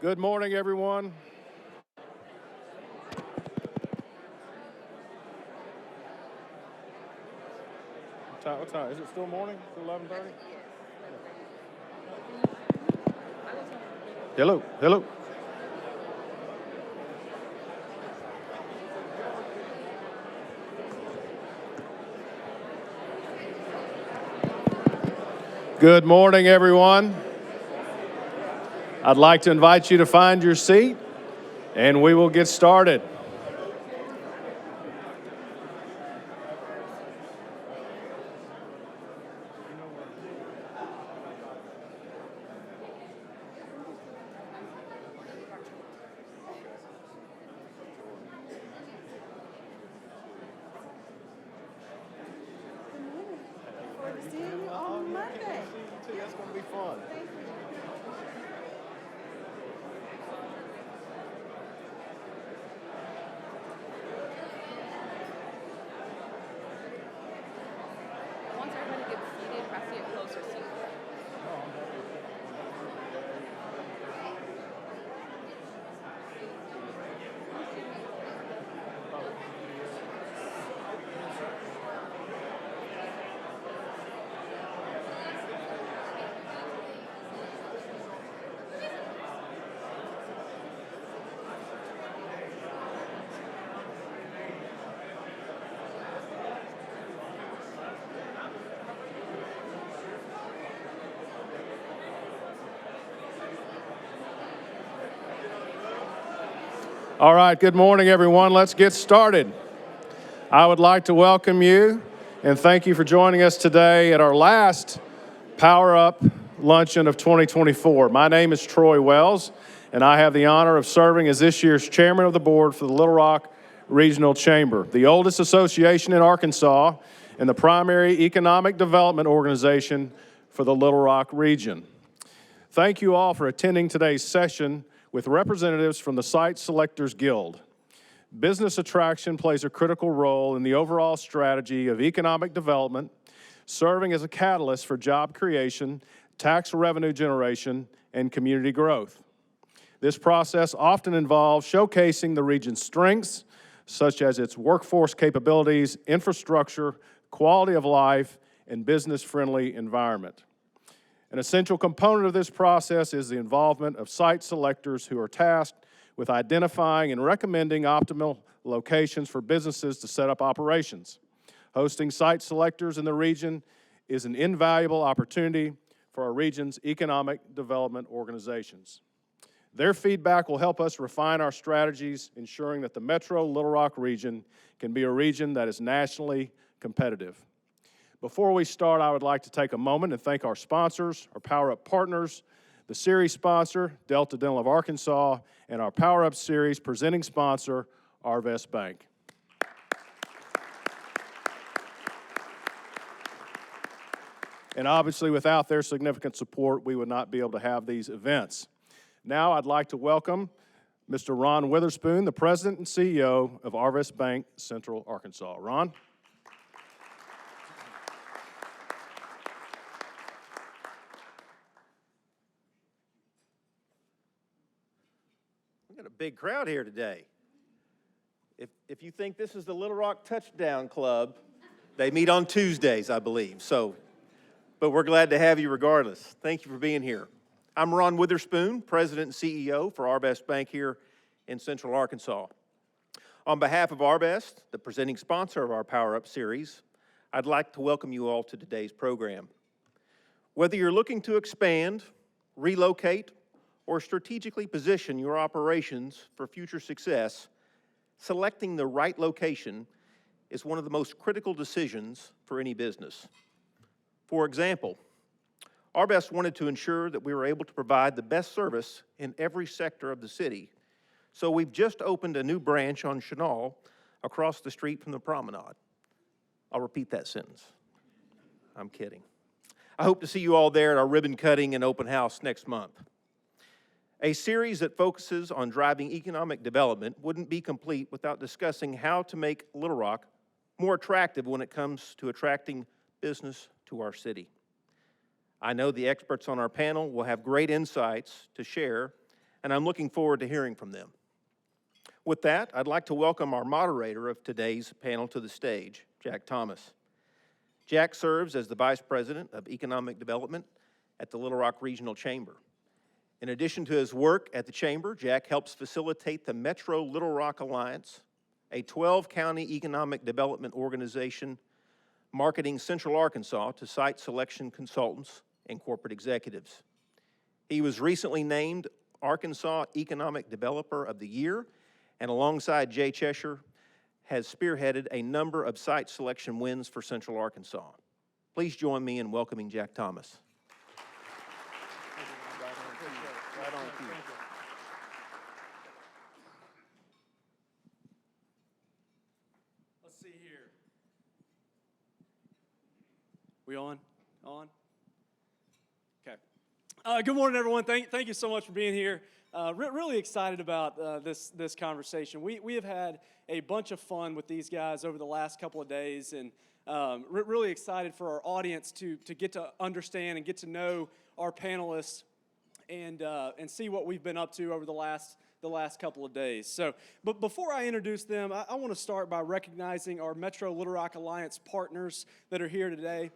Good morning, everyone. What time? Is it still morning? It's 11:30? Hello, hello. Good morning, everyone. I'd like to invite you to find your seat, and we will get started. See you on Monday. That's going to be fun. Once everybody gets seated, I see a closer seat. All right, good morning, everyone. Let's get started. I would like to welcome you and thank you for joining us today at our last Power Up Luncheon of 2024. My name is Troy Wells, and I have the honor of serving as this year's chairman of the board for the Little Rock Regional Chamber, the oldest association in Arkansas and the primary economic development organization for the Little Rock region. Thank you all for attending today's session with representatives from the Site Selectors Guild. Business attraction plays a critical role in the overall strategy of economic development, serving as a catalyst for job creation, tax revenue generation, and community growth. This process often involves showcasing the region's strengths, such as its workforce capabilities, infrastructure, quality of life, and business-friendly environment. An essential component of this process is the involvement of site selectors who are tasked with identifying and recommending optimal locations for businesses to set up operations. Hosting site selectors in the region is an invaluable opportunity for our region's economic development organizations. Their feedback will help us refine our strategies, ensuring that the Metro Little Rock region can be a region that is nationally competitive. Before we start, I would like to take a moment and thank our sponsors, our Power Up partners, the series sponsor, Delta Dental of Arkansas, and our Power Up series presenting sponsor, Arvest Bank. And obviously, without their significant support, we would not be able to have these events. Now, I'd like to welcome Mr. Ron Witherspoon, the President and CEO of Arvest Bank, Central Arkansas. Ron? We got a big crowd here today. If you think this is the Little Rock Touchdown Club, they meet on Tuesdays, I believe. But we're glad to have you regardless. Thank you for being here. I'm Ron Witherspoon, President and CEO for Arvest Bank here in Central Arkansas. On behalf of Arvest, the presenting sponsor of our Power Up series, I'd like to welcome you all to today's program. Whether you're looking to expand, relocate, or strategically position your operations for future success, selecting the right location is one of the most critical decisions for any business. For example, Arvest wanted to ensure that we were able to provide the best service in every sector of the city, so we've just opened a new branch on Chenal across the street from the promenade. I'll repeat that sentence. I'm kidding. I hope to see you all there at our ribbon cutting and open house next month. A series that focuses on driving economic development wouldn't be complete without discussing how to make Little Rock more attractive when it comes to attracting business to our city. I know the experts on our panel will have great insights to share and I'm looking forward to hearing from them. With that, I'd like to welcome our moderator of today's panel to the stage, Jack Thomas. Jack serves as the Vice President of Economic Development at the Little Rock Regional Chamber. In addition to his work at the Chamber, Jack helps facilitate the Metro Little Rock Alliance, a 12-county economic development organization marketing Central Arkansas to site selection consultants and corporate executives. He was recently named Arkansas Economic Developer of the Year, and alongside Jay Cheshire, has spearheaded a number of site selection wins for Central Arkansas. Please join me in welcoming Jack Thomas. Right on cue. Let's see here. We on? On? Okay. Good morning, everyone. Thank you so much for being here. Really excited about this conversation. We have had a bunch of fun with these guys over the last couple of days, and really excited for our audience to get to understand and get to know our panelists and see what we've been up to over the last couple of days. So, but before I introduce them, I want to start by recognizing our Metro Little Rock Alliance partners that are here today.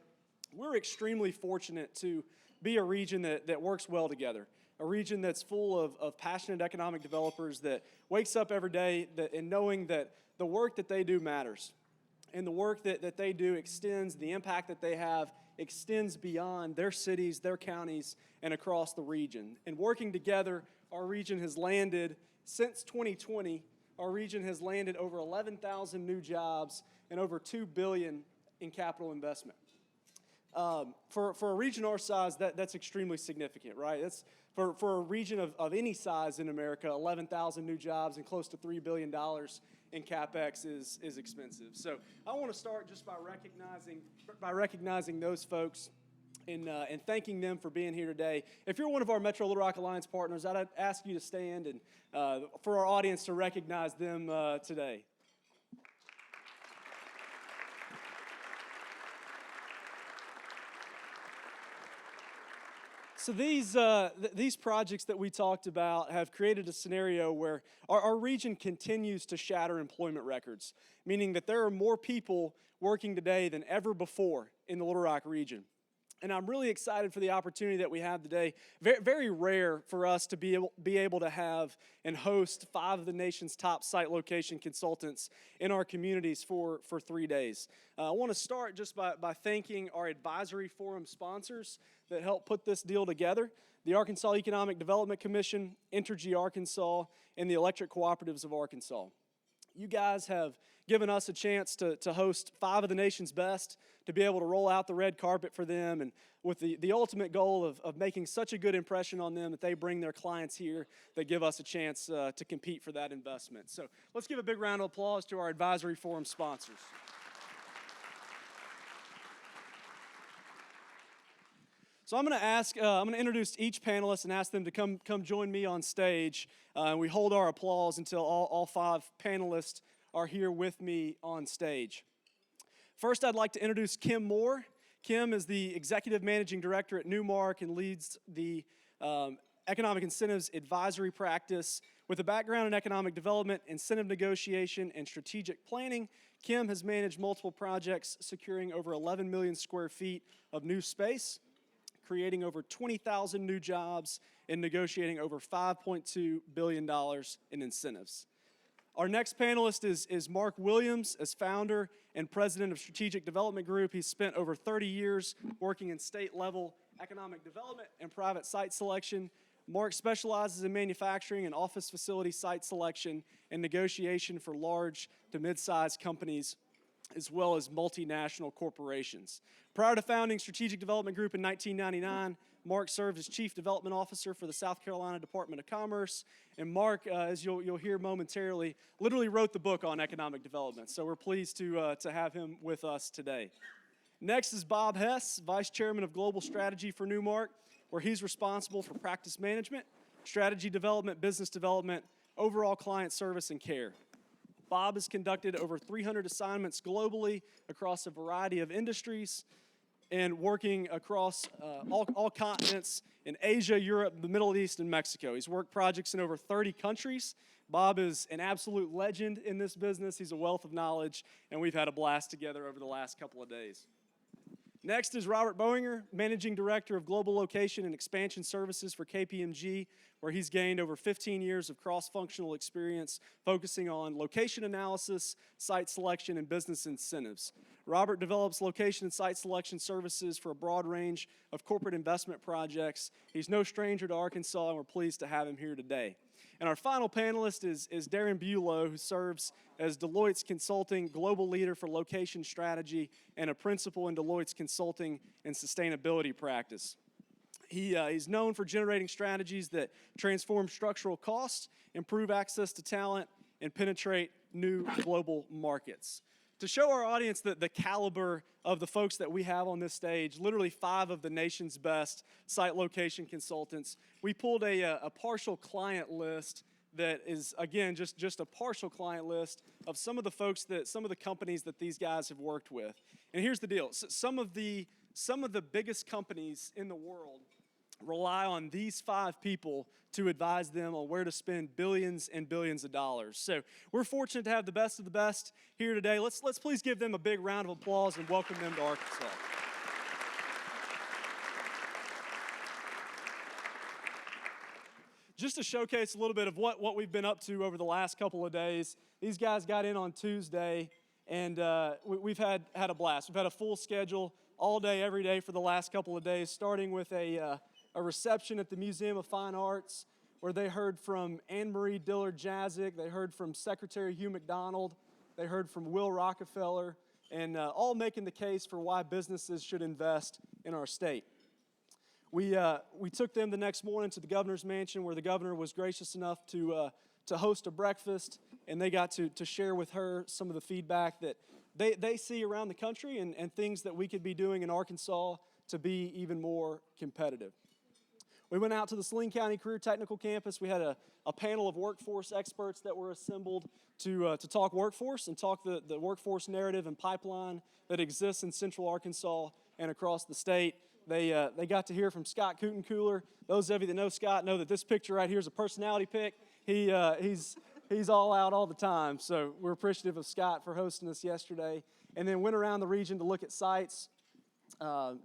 We're extremely fortunate to be a region that works well together, a region that's full of passionate economic developers that wakes up every day and knowing that the work that they do matters, and the work that they do extends, the impact that they have extends beyond their cities, their counties, and across the region. And working together, our region has landed, since 2020, our region has landed over 11,000 new jobs and over $2 billion in capital investment. For a region our size, that's extremely significant, right? That's for a region of any size in America, 11,000 new jobs and close to $3 billion in CapEx is expensive. So I want to start just by recognizing those folks and thanking them for being here today. If you're one of our Metro Little Rock Alliance partners, I'd ask you to stand and for our audience to recognize them today. So these projects that we talked about have created a scenario where our region continues to shatter employment records, meaning that there are more people working today than ever before in the Little Rock region. And I'm really excited for the opportunity that we have today. Very, very rare for us to be able to have and host 5 of the nation's top site location consultants in our communities for 3 days. I want to start just by thanking our advisory forum sponsors that helped put this deal together: the Arkansas Economic Development Commission, Entergy Arkansas, and the Electric Cooperatives of Arkansas. You guys have given us a chance to host 5 of the nation's best, to be able to roll out the red carpet for them, and with the ultimate goal of making such a good impression on them that they bring their clients here that give us a chance to compete for that investment. So let's give a big round of applause to our advisory forum sponsors. So I'm going to introduce each panelist and ask them to come join me on stage. We hold our applause until all 5 panelists are here with me on stage. First, I'd like to introduce Kim Moore. Kim is the Executive Managing Director at Newmark and leads the Economic Incentives Advisory Practice. With a background in economic development, incentive negotiation, and strategic planning, Kim has managed multiple projects, securing over 11 million square feet of new space, creating over 20,000 new jobs, and negotiating over $5.2 billion in incentives. Our next panelist is Mark Williams. As founder and president of Strategic Development Group, he's spent over 30 years working in state-level economic development and private site selection. Mark specializes in manufacturing and office facility site selection and negotiation for large to mid-sized companies, as well as multinational corporations. Prior to founding Strategic Development Group in 1999, Mark served as Chief Development Officer for the South Carolina Department of Commerce. And Mark, as you'll hear momentarily, literally wrote the book on economic development. So we're pleased to have him with us today. Next is Bob Hess, Vice Chairman of Global Strategy for Newmark, where he's responsible for practice management, strategy development, business development, overall client service, and care. Bob has conducted over 300 assignments globally across a variety of industries, and working across all continents in Asia, Europe, the Middle East, and Mexico. He's worked projects in over 30 countries. Bob is an absolute legend in this business. He's a wealth of knowledge, and we've had a blast together over the last couple of days. Next is Robert Boehinger, Managing Director of Global Location and Expansion Services for KPMG, where he's gained over 15 years of cross-functional experience focusing on location analysis, site selection, and business incentives. Robert develops location and site selection services for a broad range of corporate investment projects. He's no stranger to Arkansas, and we're pleased to have him here today. And our final panelist is Darren Bulow, who serves as Deloitte's Consulting Global Leader for Location Strategy and a principal in Deloitte's Consulting and Sustainability Practice. He's known for generating strategies that transform structural costs, improve access to talent, and penetrate new global markets. To show our audience the caliber of the folks that we have on this stage, literally 5 of the nation's best site location consultants, we pulled a partial client list that is, again, just a partial client list of some of the companies that these guys have worked with. And here's the deal. Some of the biggest companies in the world rely on these 5 people to advise them on where to spend billions and billions of dollars. So we're fortunate to have the best of the best here today. Let's please give them a big round of applause and welcome them to Arkansas. Just to showcase a little bit of what we've been up to over the last couple of days, these guys got in on Tuesday, and we've had a blast. We've had a full schedule all day, every day for the last couple of days, starting with a reception at the Museum of Fine Arts where they heard from Anne-Marie Dillard-Jazic, they heard from Secretary Hugh McDonald, they heard from Will Rockefeller, and all making the case for why businesses should invest in our state. We took them the next morning to the governor's mansion where the governor was gracious enough to host a breakfast, and they got to share with her some of the feedback that they see around the country and things that we could be doing in Arkansas to be even more competitive. We went out to the Saline County Career Technical Campus. We had a panel of workforce experts that were assembled to talk workforce and talk the workforce narrative and pipeline that exists in Central Arkansas and across the state. They got to hear from Scott Cootencooler. Those of you that know Scott know that this picture right here is a personality pic. He's all out all the time, so we're appreciative of Scott for hosting us yesterday. And then went around the region to look at sites,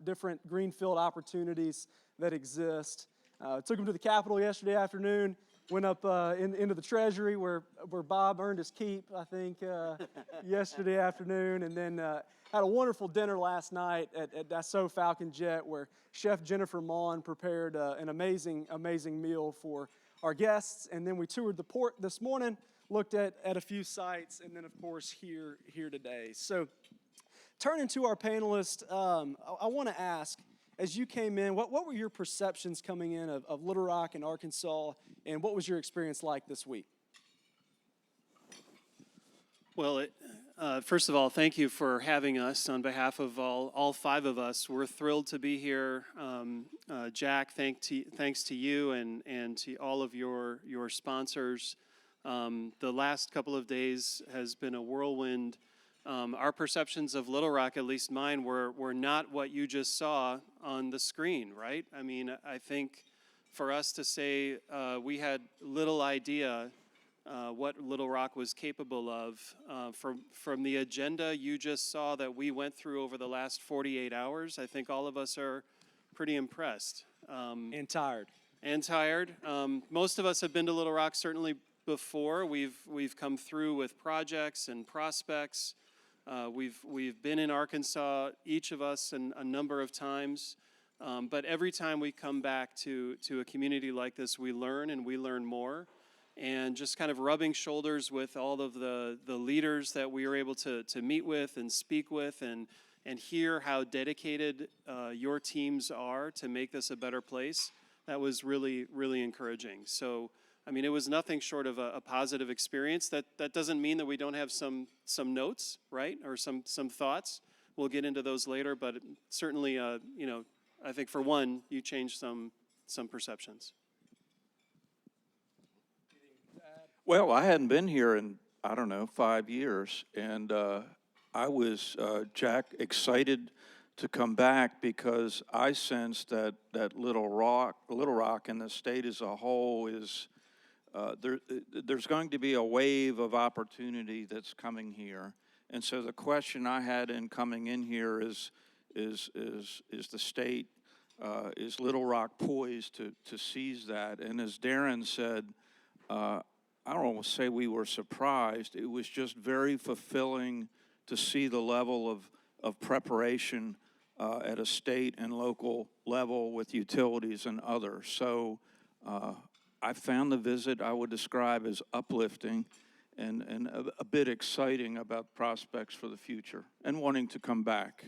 different greenfield opportunities that exist. Took him to the Capitol yesterday afternoon, went up into the Treasury where Bob earned his keep, I think, yesterday afternoon, and then had a wonderful dinner last night at Dassault Falcon Jet where Chef Jennifer Maughan prepared an amazing meal for our guests. And then we toured the port this morning, looked at a few sites, and then, of course, here today. So turning to our panelists, I want to ask, as you came in, what were your perceptions coming in of Little Rock and Arkansas, and what was your experience like this week? Well, first of all, thank you for having us on behalf of all 5 of us. We're thrilled to be here. Jack, thanks to you and to all of your sponsors. The last couple of days has been a whirlwind. Our perceptions of Little Rock, at least mine, were not what you just saw on the screen, right? I mean, I think for us to say we had little idea what Little Rock was capable of, from the agenda you just saw that we went through over the last 48 hours, I think all of us are pretty impressed. And tired. Most of us have been to Little Rock certainly before. We've come through with projects and prospects. We've been in Arkansas, each of us, a number of times. But every time we come back to a community like this, we learn and we learn more. And just kind of rubbing shoulders with all of the leaders that we were able to meet with and speak with and hear how dedicated your teams are to make this a better place, that was really, really encouraging. So, I mean, it was nothing short of a positive experience. That doesn't mean that we don't have some notes, right, or some thoughts. We'll get into those later, but certainly, I think for one, you changed some perceptions. Well, I hadn't been here in, 5 years, and I was, Jack, excited to come back because I sense that Little Rock and the state as a whole is, there's going to be a wave of opportunity that's coming here. And so the question I had in coming in here is the state, is Little Rock poised to seize that? And as Darren said, I don't want to say we were surprised. It was just very fulfilling to see the level of preparation at a state and local level with utilities and others. So I found the visit I would describe as uplifting and a bit exciting about prospects for the future and wanting to come back.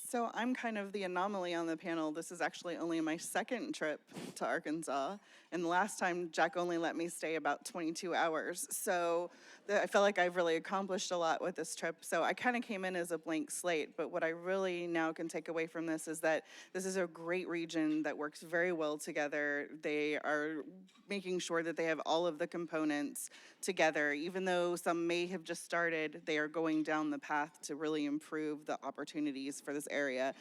So I'm kind of the anomaly on the panel. This is actually only my second trip to Arkansas. And the last time, Jack only let me stay about 22 hours. So I feel like I've really accomplished a lot with this trip. So I kind of came in as a blank slate. But what I really now can take away from this is that this is a great region that works very well together. They are making sure that they have all of the components together. Even though some may have just started, they are going down the path to really improve the opportunities for this area.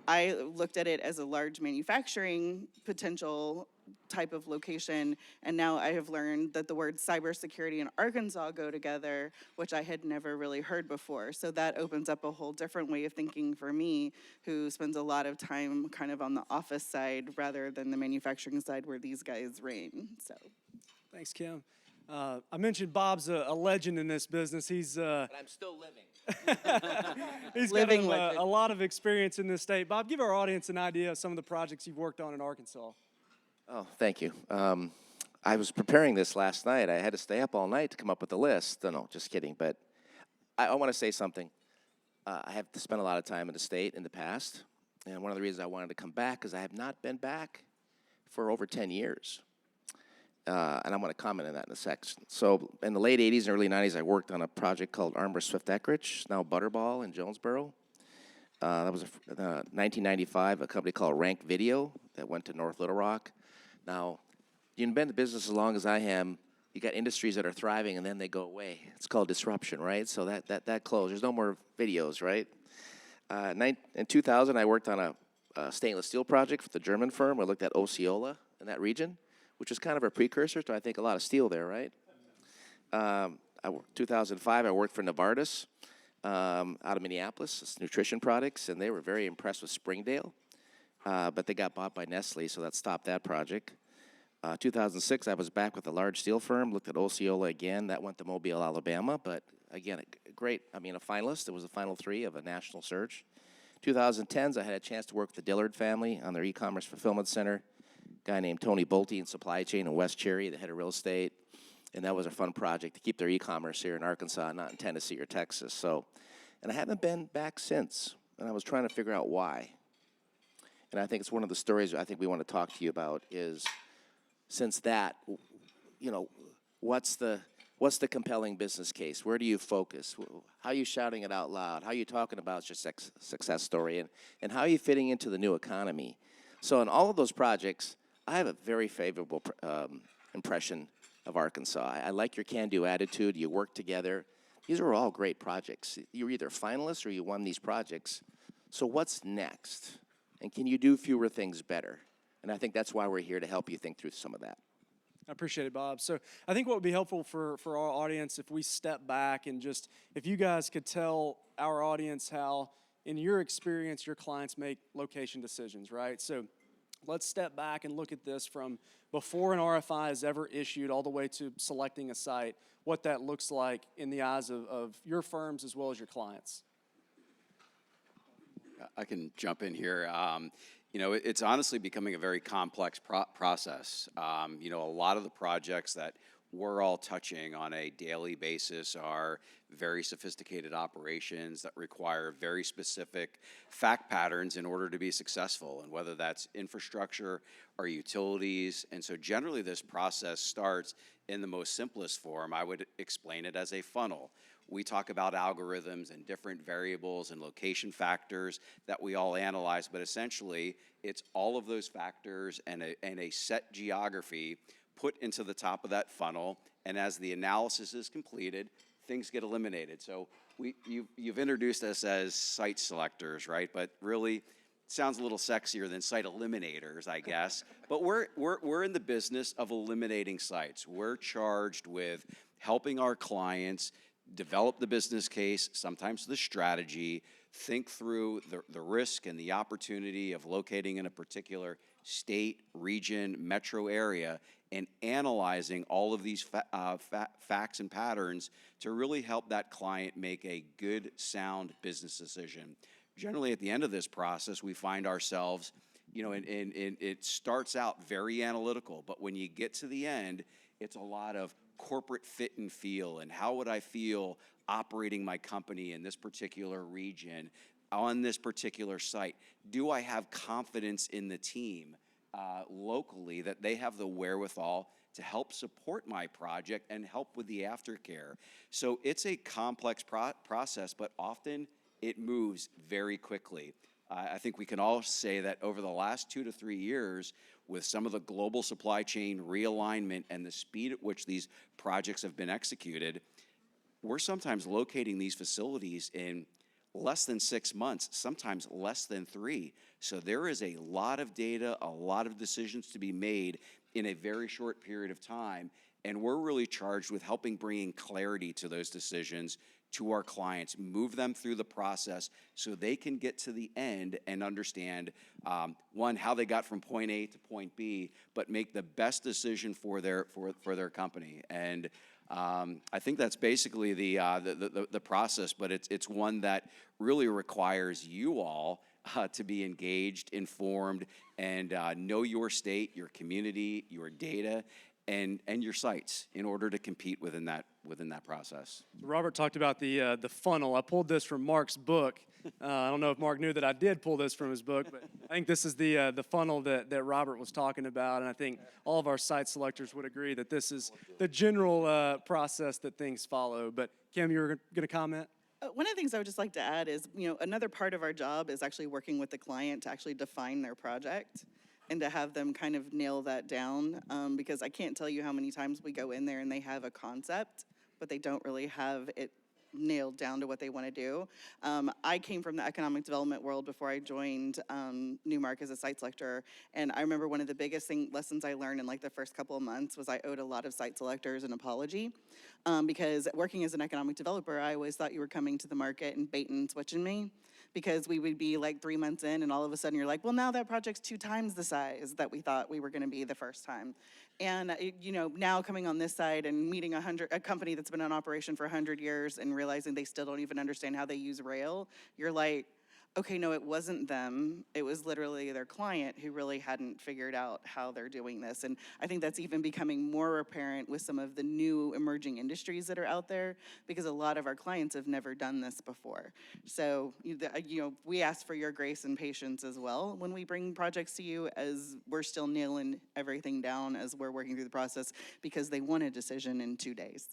I looked at it as a large manufacturing potential type of location, and now I have learned that the words cybersecurity and Arkansas go together, which I had never really heard before. So that opens up a whole different way of thinking for me, who spends a lot of time kind of on the office side rather than the manufacturing side where these guys reign. So, Thanks, Kim. I mentioned Bob's a legend in this business. He's But I'm still living. he's Living got legend. a lot of experience in this state. Bob, give our audience an idea of some of the projects you've worked on in Arkansas. Oh, thank you. I was preparing this last night. I had to stay up all night to come up with a list. No, just kidding. But I want to say something. I have spent a lot of time in the state in the past. And one of the reasons I wanted to come back is I have not been back for over 10 years. And I'm going to comment on that in a section. So in the late 80s and early 90s, I worked on a project called Armor Swift Eckrich, now Butterball in Jonesboro. That was 1995, a company called Rank Video that went to North Little Rock. Now, you've been in the business as long as I am. You got industries that are thriving and then they go away. It's called disruption, right? So that closed. There's no more videos, right? In 2000, I worked on a stainless steel project for the German firm. I looked at Osceola in that region, which is kind of a precursor to, I think, a lot of steel there, right? 2005, I worked for Novartis out of Minneapolis. It's nutrition products, and they were very impressed with Springdale. But they got bought by Nestle, so that stopped that project. 2006, I was back with a large steel firm, looked at Osceola again. That went to Mobile, Alabama, but again, a finalist. It was the final three of a national search. 2010s, I had a chance to work with the Dillard family on their e-commerce fulfillment center. A guy named Tony Bolte in supply chain in West Cherry, the head of real estate. And that was a fun project to keep their e-commerce here in Arkansas, not in Tennessee or Texas. So, and I haven't been back since, and I was trying to figure out why. And I think it's one of the stories I think we want to talk to you about is, since that, what's the compelling business case? Where do you focus? How are you shouting it out loud? How are you talking about your success story? And how are you fitting into the new economy? So in all of those projects, I have a very favorable impression of Arkansas. I like your can-do attitude. You work together. These are all great projects. You're either finalists or you won these projects. So what's next? And can you do fewer things better? And I think that's why we're here, to help you think through some of that. I appreciate it, Bob. So I think what would be helpful for our audience if we step back and just, if you guys could tell our audience how, in your experience, your clients make location decisions, right? So let's step back and look at this from before an RFI is ever issued all the way to selecting a site, what that looks like in the eyes of your firms as well as your clients. I can jump in here. It's honestly becoming a very complex process. A lot of the projects that we're all touching on a daily basis are very sophisticated operations that require very specific fact patterns in order to be successful, and whether that's infrastructure or utilities. And so generally this process starts in the most simplest form. I would explain it as a funnel. We talk about algorithms and different variables and location factors that we all analyze, but essentially it's all of those factors and a set geography put into the top of that funnel. And as the analysis is completed, things get eliminated. So you've introduced us as site selectors, right? But really, it sounds a little sexier than site eliminators, I guess. But we're in the business of eliminating sites. We're charged with helping our clients develop the business case, sometimes the strategy, think through the risk and the opportunity of locating in a particular state, region, metro area, and analyzing all of these facts and patterns to really help that client make a good, sound business decision. Generally, at the end of this process, we find ourselves, and it starts out very analytical, but when you get to the end, it's a lot of corporate fit and feel, and how would I feel operating my company in this particular region, on this particular site? Do I have confidence in the team locally that they have the wherewithal to help support my project and help with the aftercare? So it's a complex process, but often it moves very quickly. I think we can all say that over the last 2 to 3 years, with some of the global supply chain realignment and the speed at which these projects have been executed, we're sometimes locating these facilities in less than 6 months, sometimes less than 3. So there is a lot of data, a lot of decisions to be made in a very short period of time, and we're really charged with helping bringing clarity to those decisions to our clients, move them through the process so they can get to the end and understand, one, how they got from point A to point B, but make the best decision for their company. And I think that's basically the process, but it's one that really requires you all to be engaged, informed, and know your state, your community, your data, and your sites in order to compete within that process. Robert talked about the funnel. I pulled this from Mark's book. I don't know if Mark knew that I did pull this from his book, but I think this is the funnel that Robert was talking about, and I think all of our site selectors would agree that this is the general process that things follow. But Kim, you were going to comment? One of the things I would just like to add is, another part of our job is actually working with the client to actually define their project and to have them kind of nail that down, because I can't tell you how many times we go in there and they have a concept, but they don't really have it nailed down to what they want to do. I came from the economic development world before I joined Newmark as a site selector, and I remember one of the biggest lessons I learned in like the first couple of months was I owed a lot of site selectors an apology, because working as an economic developer, I always thought you were coming to the market and bait and switching me, because we would be like 3 months in and all of a sudden you're like, well, now that project's 2 times the size that we thought we were going to be the first time. And now coming on this side and meeting a company that's been in operation for 100 years and realizing they still don't even understand how they use rail, you're like, okay, no, it wasn't them. It was literally their client who really hadn't figured out how they're doing this. And I think that's even becoming more apparent with some of the new emerging industries that are out there, because a lot of our clients have never done this before. So, we ask for your grace and patience as well when we bring projects to you, as we're still nailing everything down as we're working through the process, because they want a decision in 2 days.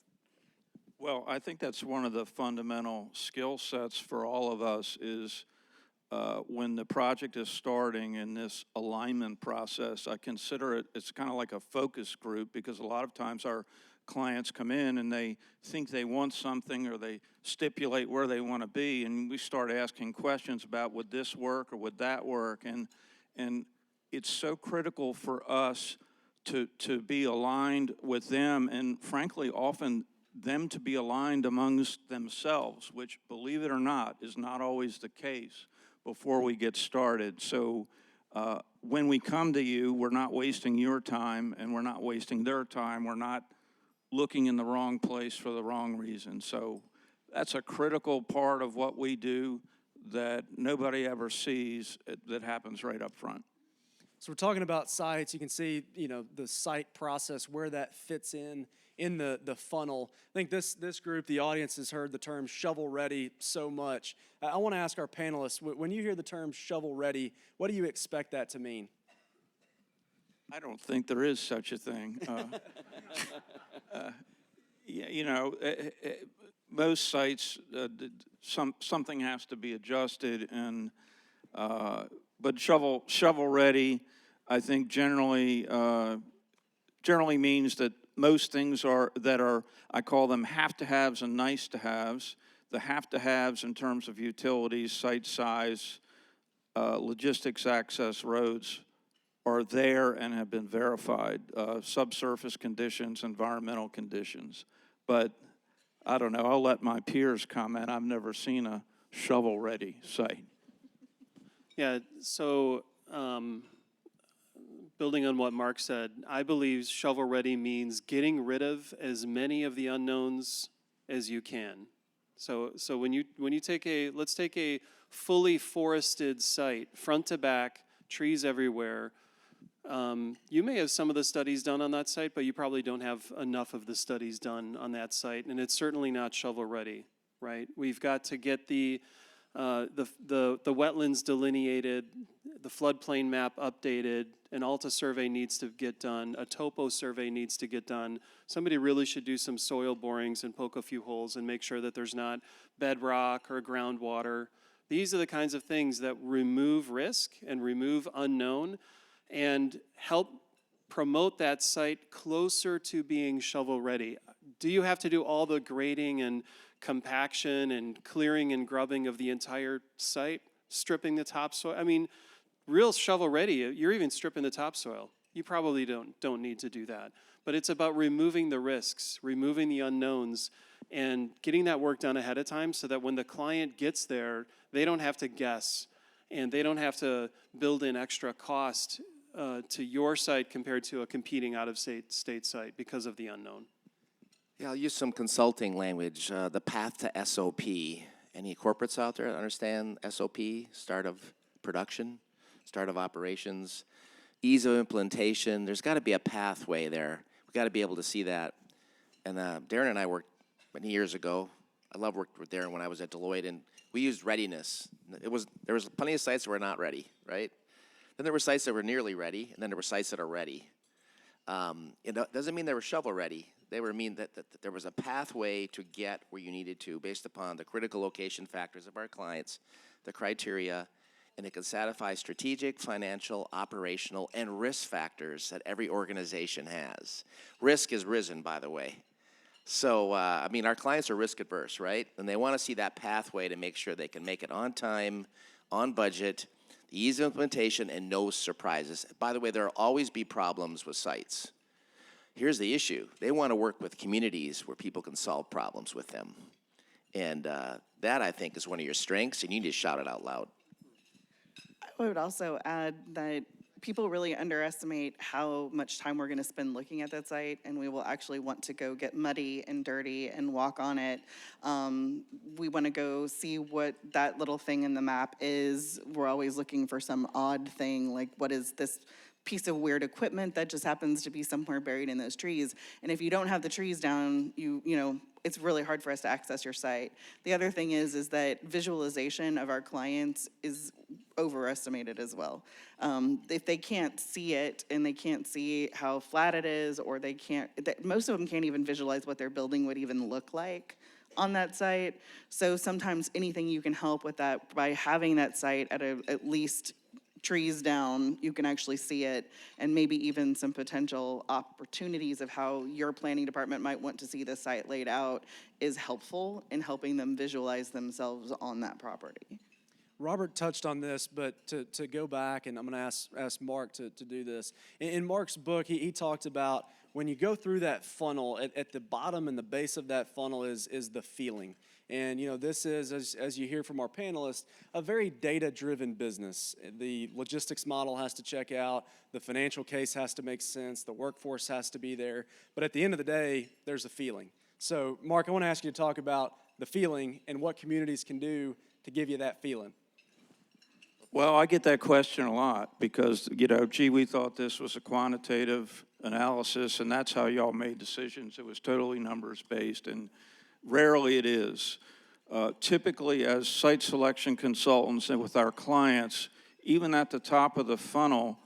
Well, I think that's one of the fundamental skill sets for all of us is when the project is starting in this alignment process. I consider it's kind of like a focus group, because a lot of times our clients come in and they think they want something, or they stipulate where they want to be, and we start asking questions about would this work or would that work, and it's so critical for us to be aligned with them, and frankly often them to be aligned amongst themselves, which, believe it or not, is not always the case before we get started. So when we come to you, we're not wasting your time and we're not wasting their time. We're not looking in the wrong place for the wrong reason. So that's a critical part of what we do that nobody ever sees, that happens right up front. So we're talking about sites. You can see, the site process, where that fits in the funnel. I think this group, the audience, has heard the term shovel ready so much. I want to ask our panelists, when you hear the term shovel ready, what do you expect that to mean? I don't think there is such a thing. Most sites, something has to be adjusted, and but shovel ready, I think generally means that most things I call them have-to-haves and nice-to-haves. The have-to-haves in terms of utilities, site size, logistics access roads are there and have been verified. Subsurface conditions, environmental conditions. But I don't know, I'll let my peers comment. I've never seen a shovel-ready site. Yeah, so building on what Mark said, I believe shovel-ready means getting rid of as many of the unknowns as you can. So when you let's take a fully forested site, front to back, trees everywhere. You may have some of the studies done on that site, but you probably don't have enough of the studies done on that site, and it's certainly not shovel-ready, right? We've got to get the wetlands delineated, the floodplain map updated, an ALTA survey needs to get done, a topo survey needs to get done. Somebody really should do some soil borings and poke a few holes and make sure that there's not bedrock or groundwater. These are the kinds of things that remove risk and remove unknown and help promote that site closer to being shovel-ready. Do you have to do all the grading and compaction and clearing and grubbing of the entire site, stripping the topsoil? I mean, real shovel-ready, you're even stripping the topsoil. You probably don't need to do that. But it's about removing the risks, removing the unknowns, and getting that work done ahead of time so that when the client gets there, they don't have to guess, and they don't have to build in extra cost to your site compared to a competing out-of-state site because of the unknown. Yeah, I'll use some consulting language. The path to SOP. Any corporates out there that understand SOP? Start of production, start of operations, ease of implementation. There's got to be a pathway there. We've got to be able to see that. And Darren and I worked many years ago. I love working with Darren when I was at Deloitte, and we used readiness. There was plenty of sites that were not ready, right? Then there were sites that were nearly ready, and then there were sites that are ready. It doesn't mean they were shovel-ready. They mean that there was a pathway to get where you needed to based upon the critical location factors of our clients, the criteria, and it can satisfy strategic, financial, operational, and risk factors that every organization has. Risk has risen, by the way. So, I mean, our clients are risk adverse, right? And they want to see that pathway to make sure they can make it on time, on budget, the ease of implementation, and no surprises. By the way, there will always be problems with sites. Here's the issue. They want to work with communities where people can solve problems with them. And that, I think, is one of your strengths, and you need to shout it out loud. I would also add that people really underestimate how much time we're going to spend looking at that site, and we will actually want to go get muddy and dirty and walk on it. We want to go see what that little thing in the map is. We're always looking for some odd thing, like what is this piece of weird equipment that just happens to be somewhere buried in those trees. And if you don't have the trees down, you know, it's really hard for us to access your site. The other thing is that visualization of our clients is overestimated as well. If they can't see it and they can't see how flat it is, or they can't, most of them can't even visualize what their building would even look like on that site. So sometimes anything you can help with that by having that site at least trees down, you can actually see it, and maybe even some potential opportunities of how your planning department might want to see the site laid out is helpful in helping them visualize themselves on that property. Robert touched on this, but to go back, and I'm going to ask Mark to do this. In Mark's book, he talked about when you go through that funnel, at the bottom and the base of that funnel is the feeling. And, you know, this is, as you hear from our panelists, a very data-driven business. The logistics model has to check out, the financial case has to make sense, the workforce has to be there. But at the end of the day, there's a feeling. So, Mark, I want to ask you to talk about the feeling and what communities can do to give you that feeling. Well, I get that question a lot because, you know, gee, we thought this was a quantitative analysis, and that's how y'all made decisions. It was totally numbers-based, and rarely it is. Typically, as site selection consultants and with our clients, even at the top of the funnel,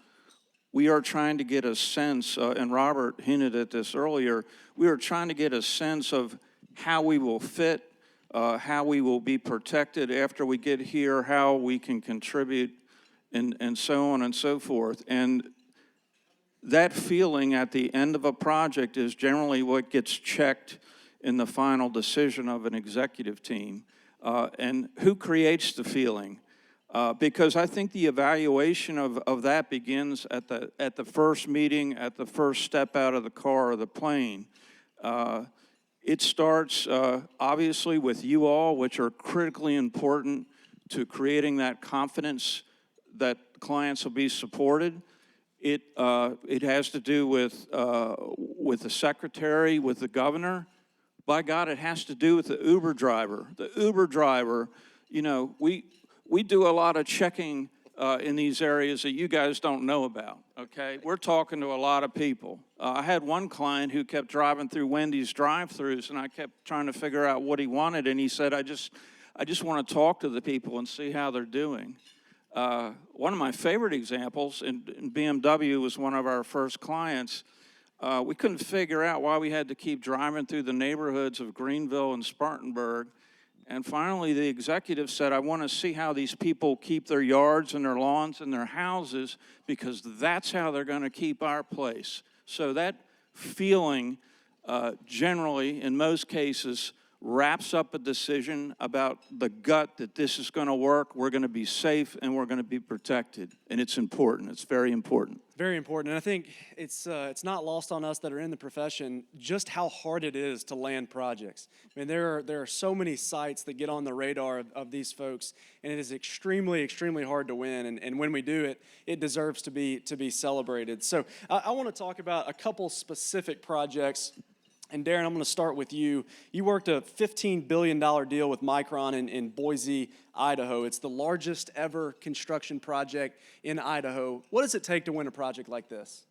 we are trying to get a sense, and Robert hinted at this earlier, we are trying to get a sense of how we will fit, how we will be protected after we get here, how we can contribute, and so on and so forth. And that feeling at the end of a project is generally what gets checked in the final decision of an executive team. And who creates the feeling? Because I think the evaluation of that begins at the first meeting, at the first step out of the car or the plane. It starts obviously with you all, which are critically important to creating that confidence that clients will be supported. It has to do with the secretary, with the governor. By God, it has to do with the Uber driver. The Uber driver, you know, we do a lot of checking in these areas that you guys don't know about, okay? We're talking to a lot of people. I had one client who kept driving through Wendy's drive-thrus, and I kept trying to figure out what he wanted, and he said, I just want to talk to the people and see how they're doing. One of my favorite examples, and BMW was one of our first clients, we couldn't figure out why we had to keep driving through the neighborhoods of Greenville and Spartanburg. And finally, the executive said, I want to see how these people keep their yards and their lawns and their houses, because that's how they're going to keep our place. So that feeling, generally, in most cases, wraps up a decision about the gut that this is going to work, we're going to be safe, and we're going to be protected. And it's important. It's very important. Very important, and I think it's not lost on us that are in the profession just how hard it is to land projects. I mean, there are so many sites that get on the radar of these folks, and it is extremely, extremely hard to win. And when we do it, it deserves to be celebrated. So I want to talk about a couple specific projects. And Darren, I'm going to start with you. You worked a $15 billion deal with Micron in Boise, Idaho. It's the largest ever construction project in Idaho. What does it take to win a project like this?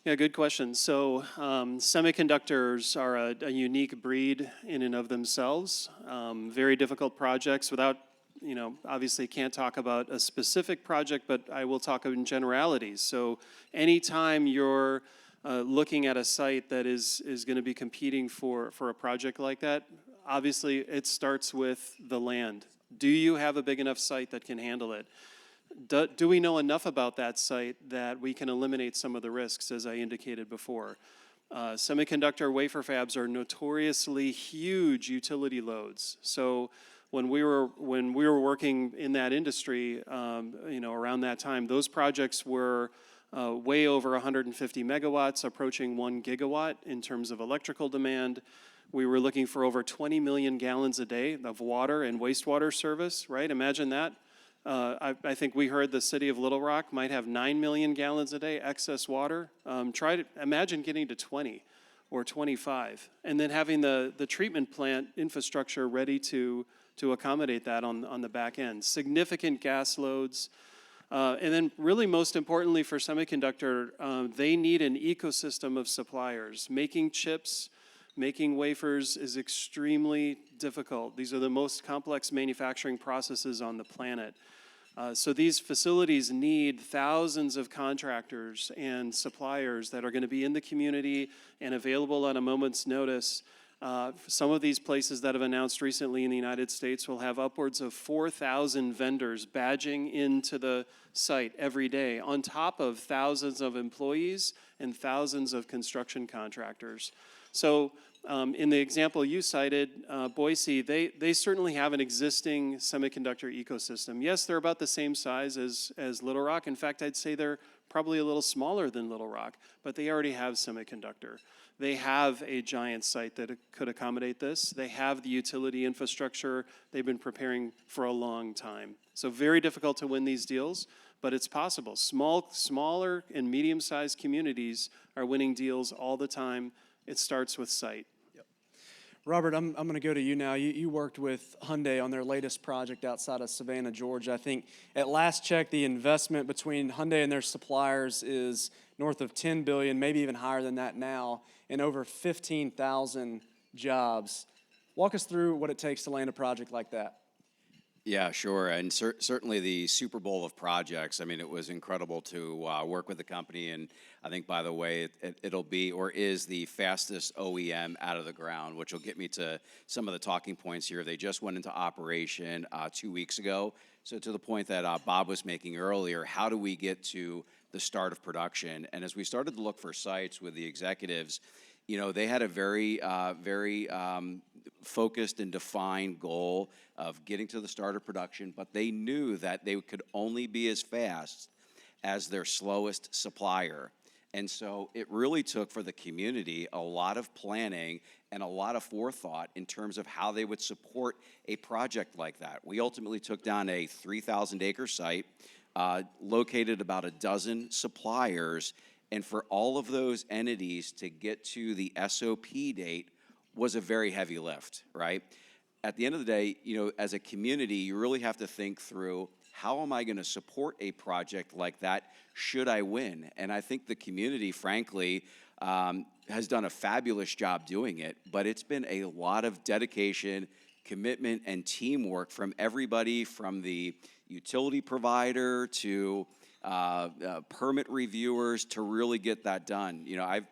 Yeah, good question. So semiconductors are a unique breed in and of themselves. Very difficult projects without, obviously can't talk about a specific project, but I will talk in generalities. So anytime you're looking at a site that is going to be competing for a project like that, obviously it starts with the land. Do you have a big enough site that can handle it? Do we know enough about that site that we can eliminate some of the risks, as I indicated before? Semiconductor wafer fabs are notoriously huge utility loads. So when we were working in that industry, around that time, those projects were way over 150 megawatts, approaching 1 gigawatt in terms of electrical demand. We were looking for over 20 million gallons a day of water and wastewater service, right? Imagine that. I think we heard the city of Little Rock might have 9 million gallons a day excess water. Imagine getting to 20 or 25, and then having the treatment plant infrastructure ready to accommodate that on the back end. Significant gas loads. And then really most importantly for semiconductor, they need an ecosystem of suppliers. Making chips, making wafers is extremely difficult. These are the most complex manufacturing processes on the planet. So these facilities need thousands of contractors and suppliers that are going to be in the community and available at a moment's notice. Some of these places that have announced recently in the United States will have upwards of 4,000 vendors badging into the site every day, on top of thousands of employees and thousands of construction contractors. So in the example you cited, Boise, they certainly have an existing semiconductor ecosystem. Yes, they're about the same size as Little Rock. In fact, I'd say they're probably a little smaller than Little Rock, but they already have semiconductor. They have a giant site that could accommodate this. They have the utility infrastructure. They've been preparing for a long time. So very difficult to win these deals, but it's possible. Smaller and medium-sized communities are winning deals all the time. It starts with site. Robert, I'm going to go to you now. You worked with Hyundai on their latest project outside of Savannah, Georgia. I think at last check, the investment between Hyundai and their suppliers is north of $10 billion, maybe even higher than that now, and over 15,000 jobs. Walk us through what it takes to land a project like that. Yeah, sure. And certainly the Super Bowl of projects, I mean, it was incredible to work with the company. And I think, by the way, it'll be or is the fastest OEM out of the ground, which will get me to some of the talking points here. They just went into operation 2 weeks ago. So to the point that Bob was making earlier, how do we get to the start of production. And as we started to look for sites with the executives, they had a very focused and defined goal of getting to the start of production, but they knew that they could only be as fast as their slowest supplier. And so it really took for the community a lot of planning and a lot of forethought in terms of how they would support a project like that. We ultimately took down a 3,000-acre site, located about a dozen suppliers, and for all of those entities to get to the SOP date was a very heavy lift, right? At the end of the day, as a community, you really have to think through, how am I going to support a project like that should I win? And I think the community, frankly, has done a fabulous job doing it, but it's been a lot of dedication, commitment, and teamwork from everybody from the utility provider to permit reviewers to really get that done. I've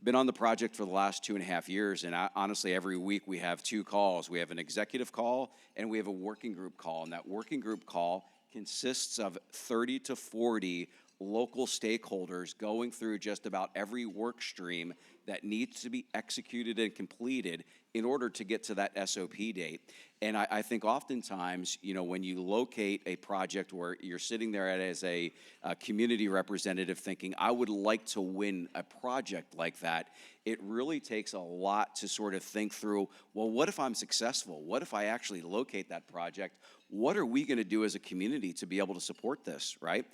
been on the project for the last 2.5 years, and honestly, every week we have 2 calls. We have an executive call, and we have a working group call, and that working group call consists of 30 to 40 local stakeholders going through just about every work stream that needs to be executed and completed in order to get to that SOP date. And I think oftentimes, when you locate a project where you're sitting there as a community representative thinking, I would like to win a project like that, it really takes a lot to sort of think through, well, what if I'm successful? What if I actually locate that project? What are we going to do as a community to be able to support this, right?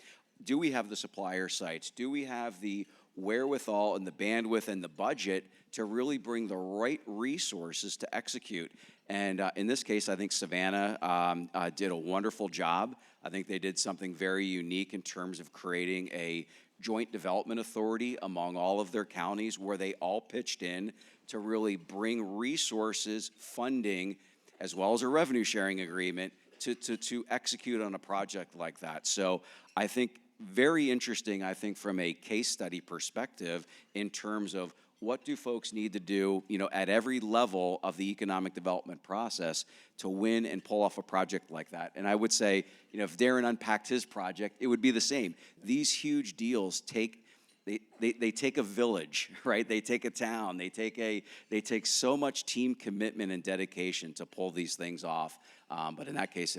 Do we have the supplier sites? Do we have the wherewithal and the bandwidth and the budget to really bring the right resources to execute? And in this case, I think Savannah did a wonderful job. I think they did something very unique in terms of creating a joint development authority among all of their counties where they all pitched in to really bring resources, funding, as well as a revenue sharing agreement to execute on a project like that. So I think very interesting, I think, from a case study perspective in terms of what do folks need to do, at every level of the economic development process to win and pull off a project like that. And I would say, if Darren unpacked his project, it would be the same. These huge deals take a village, right? They take a town. They take so much team commitment and dedication to pull these things off. But in that case,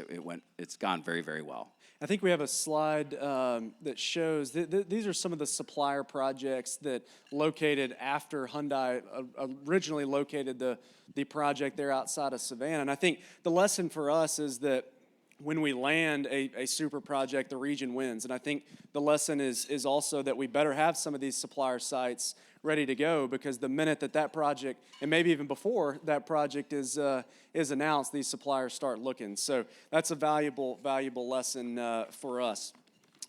it's gone very, very well. I think we have a slide that shows these are some of the supplier projects that located after Hyundai originally located the project there outside of Savannah. And I think the lesson for us is that when we land a super project, the region wins. And I think the lesson is also that we better have some of these supplier sites ready to go, because the minute that project, and maybe even before that project is announced, these suppliers start looking. So that's a valuable lesson for us.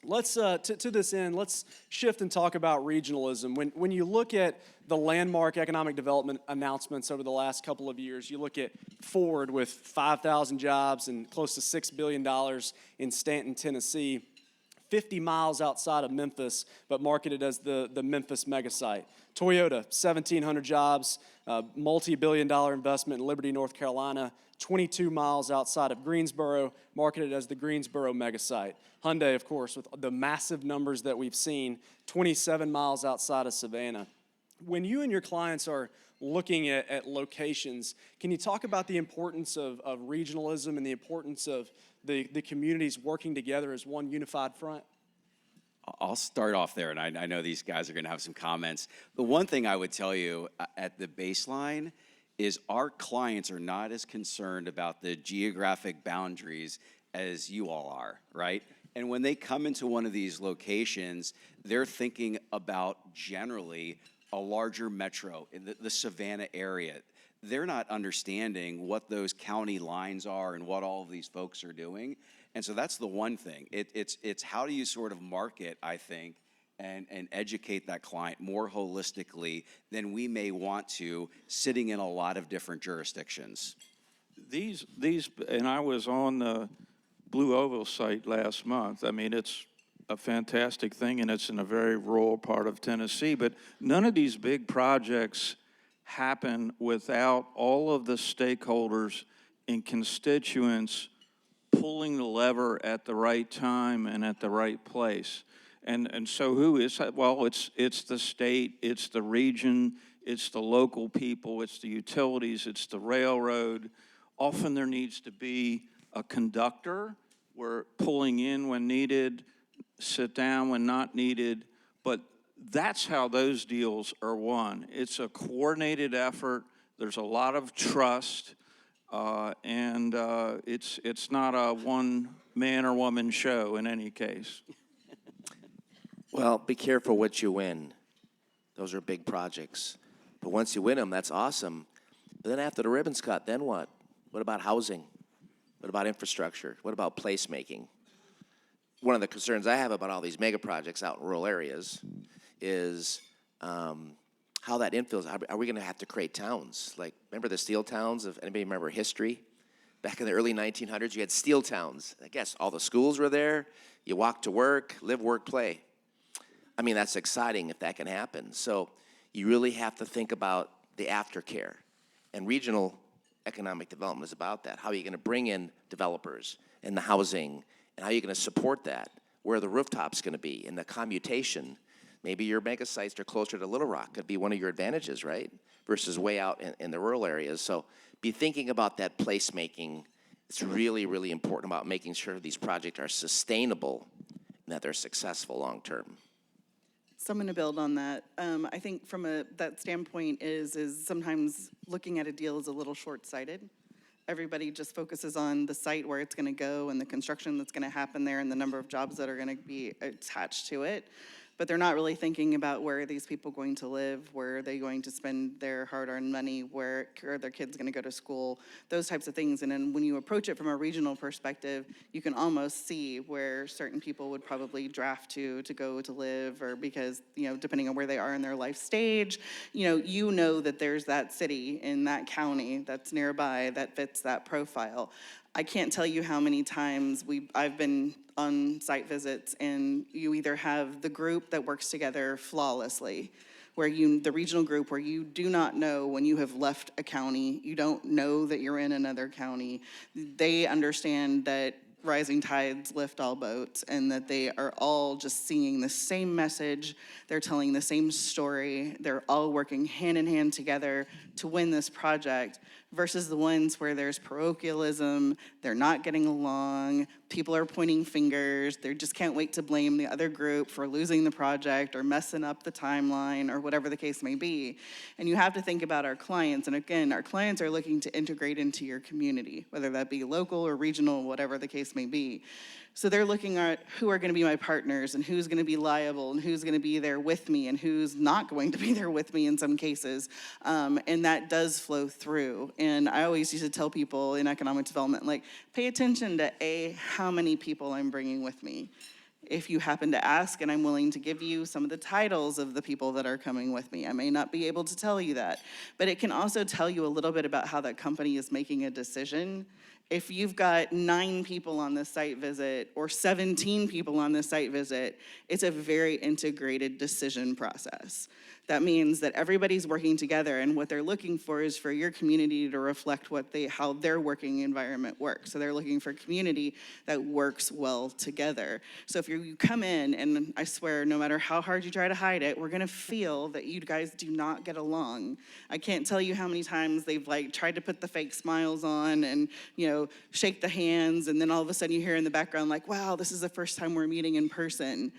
Let's to this end, let's shift and talk about regionalism. When you look at the landmark economic development announcements over the last couple of years, you look at Ford with 5,000 jobs and close to $6 billion in Stanton, Tennessee, 50 miles outside of Memphis, but marketed as the Memphis megasite. Toyota, 1,700 jobs, multi-billion-dollar investment in Liberty, North Carolina, 22 miles outside of Greensboro, marketed as the Greensboro megasite. Hyundai, of course, with the massive numbers that we've seen, 27 miles outside of Savannah. When you and your clients are looking at locations, can you talk about the importance of regionalism and the importance of the communities working together as one unified front? I'll start off there, and I know these guys are going to have some comments. The one thing I would tell you at the baseline is our clients are not as concerned about the geographic boundaries as you all are, right? And when they come into one of these locations, they're thinking about generally a larger metro in the Savannah area. They're not understanding what those county lines are and what all of these folks are doing. And so that's the one thing. It's how do you sort of market, I think, and educate that client more holistically than we may want to, sitting in a lot of different jurisdictions. These, and I was on the Blue Oval site last month. I mean, it's a fantastic thing, and it's in a very rural part of Tennessee, but none of these big projects happen without all of the stakeholders and constituents pulling the lever at the right time and at the right place. And so who is that? Well, it's the state, it's the region, it's the local people, it's the utilities, it's the railroad. Often there needs to be a conductor. We're pulling in when needed, sit down when not needed, but that's how those deals are won. It's a coordinated effort. There's a lot of trust, and it's not a one man or woman show in any case. Well, be careful what you win. Those are big projects. But once you win them, that's awesome. But then after the ribbon's cut, then what? What about housing? What about infrastructure? What about placemaking? One of the concerns I have about all these mega projects out in rural areas is how that infills. Are we going to have to create towns? Like, remember the steel towns? If anybody remember history? Back in the early 1900s, you had steel towns. I guess all the schools were there. You walk to work, live, work, play. I mean, that's exciting if that can happen. So you really have to think about the aftercare. And regional economic development is about that. How are you going to bring in developers and the housing, and how are you going to support that? Where are the rooftops going to be? And the commutation. Maybe your mega sites are closer to Little Rock. Could be one of your advantages, right? Versus way out in the rural areas. So be thinking about that placemaking. It's really, really important about making sure these projects are sustainable and that they're successful long term. So I'm going to build on that. I think from that standpoint is sometimes looking at a deal is a little short-sighted. Everybody just focuses on the site where it's going to go and the construction that's going to happen there and the number of jobs that are going to be attached to it. But they're not really thinking about where are these people going to live, where are they going to spend their hard-earned money, where are their kids going to go to school, those types of things. And then when you approach it from a regional perspective, you can almost see where certain people would probably draft to go to live, or because, depending on where they are in their life stage, you know that there's that city in that county that's nearby that fits that profile. I can't tell you how many times I've been on site visits, and you either have the group that works together flawlessly, where the regional group where you do not know when you have left a county, you don't know that you're in another county. They understand that rising tides lift all boats, and that they are all just singing the same message. They're telling the same story. They're all working hand in hand together to win this project, versus the ones where there's parochialism, they're not getting along, people are pointing fingers, they just can't wait to blame the other group for losing the project or messing up the timeline or whatever the case may be. And you have to think about our clients, and again, our clients are looking to integrate into your community, whether that be local or regional, whatever the case may be. So they're looking at who are going to be my partners and who's going to be liable and who's going to be there with me and who's not going to be there with me in some cases. And that does flow through. And I always used to tell people in economic development, like, pay attention to how many people I'm bringing with me. If you happen to ask, and I'm willing to give you some of the titles of the people that are coming with me. I may not be able to tell you that, but it can also tell you a little bit about how that company is making a decision. If you've got 9 people on the site visit or 17 people on the site visit, it's a very integrated decision process. That means that everybody's working together, and what they're looking for is for your community to reflect how their working environment works. So they're looking for a community that works well together. So if you come in, and I swear, no matter how hard you try to hide it, we're gonna feel that you guys do not get along. I can't tell you how many times they've tried to put the fake smiles on and shake the hands, and then all of a sudden you hear in the background like, wow, this is the first time we're meeting in person.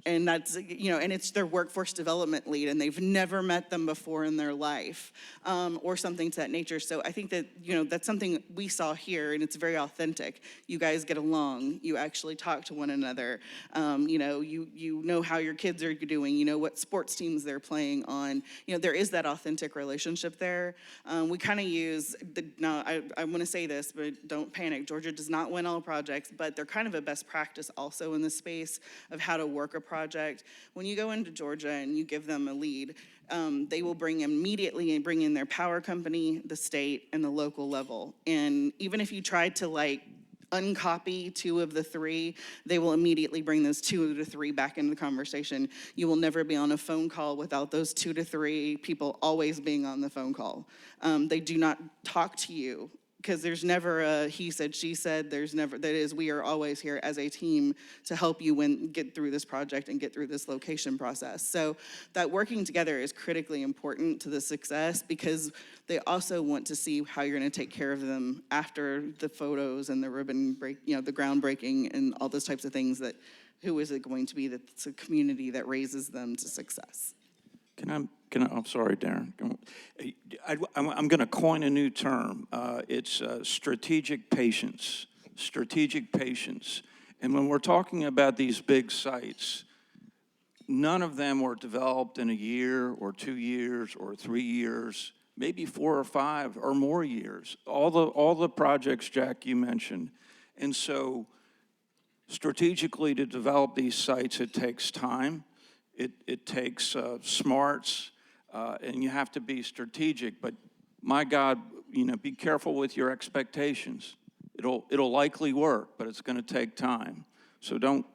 And that's, and it's their workforce development lead, and they've never met them before in their life, or something to that nature. So I think that, that's something we saw here, and it's very authentic. You guys get along. You actually talk to one another. You know how your kids are doing. You know what sports teams they're playing on. There is that authentic relationship there. We kind of use, I want to say this, but don't panic. Georgia does not win all projects, but they're kind of a best practice also in the space of how to work a project. When you go into Georgia and you give them a lead, they will immediately bring in their power company, the state, and the local level. And even if you try to uncopy 2 of the 3, they will immediately bring those 2 of the 3 back into the conversation. You will never be on a phone call without those 2 to 3 people always being on the phone call. They do not talk to you because there's never a he said, she said, we are always here as a team to help you get through this project and get through this location process. So that working together is critically important to the success, because they also want to see how you're gonna take care of them after the photos and the ribbon break, the groundbreaking and all those types of things. That who is it going to be that's a community that raises them to success? I'm sorry, Darren. I'm going to coin a new term. It's strategic patience. Strategic patience. And when we're talking about these big sites, none of them were developed in a year or 2 years or 3 years, maybe 4 or 5 or more years. All the projects, Jack, you mentioned. And so strategically to develop these sites, it takes time. It takes smarts, and you have to be strategic. But my God, be careful with your expectations. It'll likely work, but it's going to take time. So don't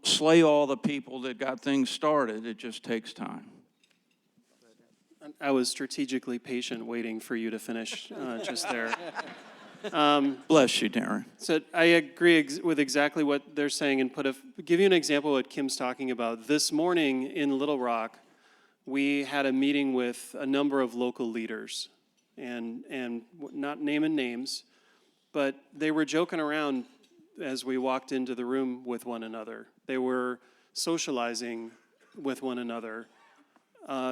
slay all the people that got things started. It just takes time. I was strategically patient waiting for you to finish just there. Bless you, Darren. So I agree with exactly what they're saying, and give you an example of what Kim's talking about. This morning in Little Rock, we had a meeting with a number of local leaders, and not naming names, but they were joking around as we walked into the room with one another. They were socializing with one another.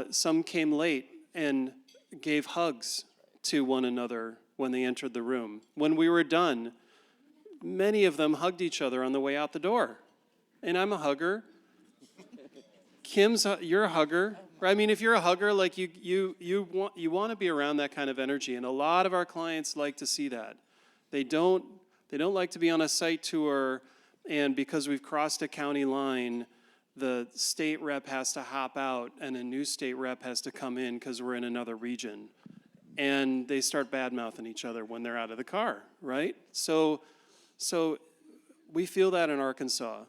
Some came late and gave hugs to one another when they entered the room. When we were done, many of them hugged each other on the way out the door. And I'm a hugger. You're a hugger. I mean, if you're a hugger, like you want to be around that kind of energy, and a lot of our clients like to see that. They don't like to be on a site tour, and because we've crossed a county line, the state rep has to hop out and a new state rep has to come in because we're in another region. And they start bad-mouthing each other when they're out of the car, right? So we feel that in Arkansas,